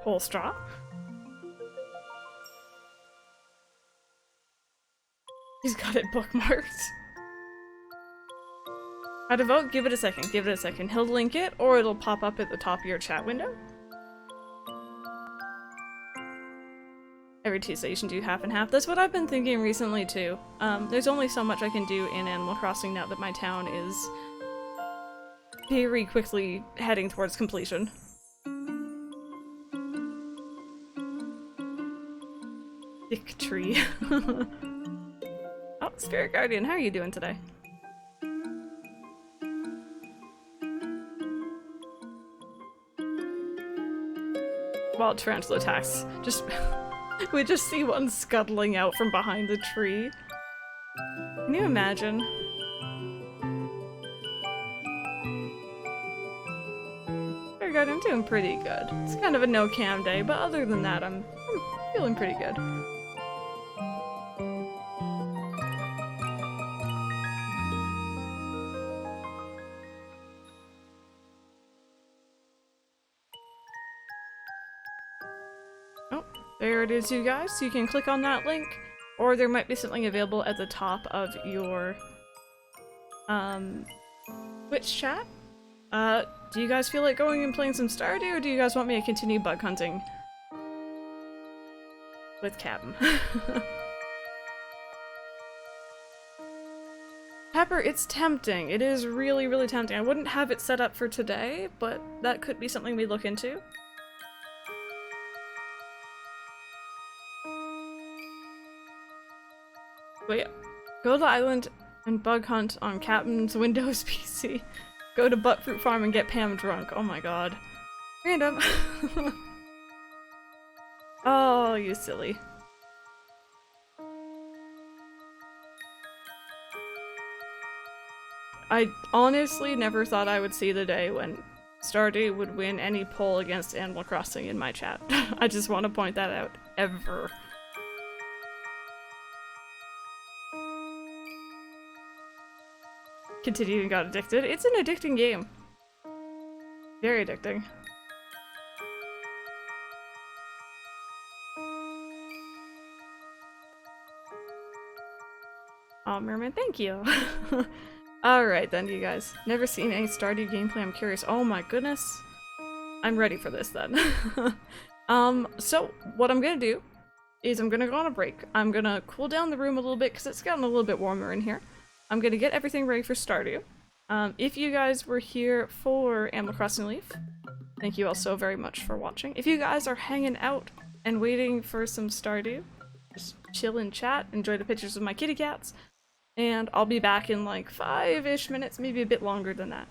Whole straw? He's got it bookmarked. How to vote? Give it a second, give it a second. He'll link it, or it'll pop up at the top of your chat window. Every Tuesday you should do half and half. That's what I've been thinking recently too. There's only so much I can do in Animal Crossing now that my town is very quickly heading towards completion. Thick tree. Oh, Spirit Guardian, how are you doing today? Wild tarantula attacks. Just we just see one scuttling out from behind the tree. Can you imagine? Spirit Guardian, I'm doing pretty good. It's kind of a no cam day, but other than that, I'm feeling pretty good. Oh, there it is, you guys. You can click on that link, or there might be something available at the top of your Twitch chat. Do you guys feel like going and playing some Stardew, or do you guys want me to continue bug hunting with Captain? Pepper, it's tempting. It is really, really tempting. I wouldn't have it set up for today, but that could be something we look into. But yeah, go to the island and bug hunt on Captain's Windows PC. Go to Buttfruit Farm and get Pam drunk. Oh my god. Random. Oh, you silly. I honestly never thought I would see the day when Stardew would win any poll against Animal Crossing in my chat. I just want to point that out. Ever. Continued and got addicted. It's an addicting game. Very addicting. Oh, Merman, thank you. Alright then, you guys. Never seen any Stardew gameplay, I'm curious. Oh my goodness. I'm ready for this then. So what I'm gonna do is I'm gonna go on a break. I'm gonna cool down the room a little bit because it's gotten a little bit warmer in here. I'm gonna get everything ready for Stardew. If you guys were here for Animal Crossing Leaf, thank you all so very much for watching. If you guys are hanging out and waiting for some Stardew. Just chill and chat, enjoy the pictures of my kitty cats, and I'll be back in like 5-ish minutes, maybe a bit longer than that.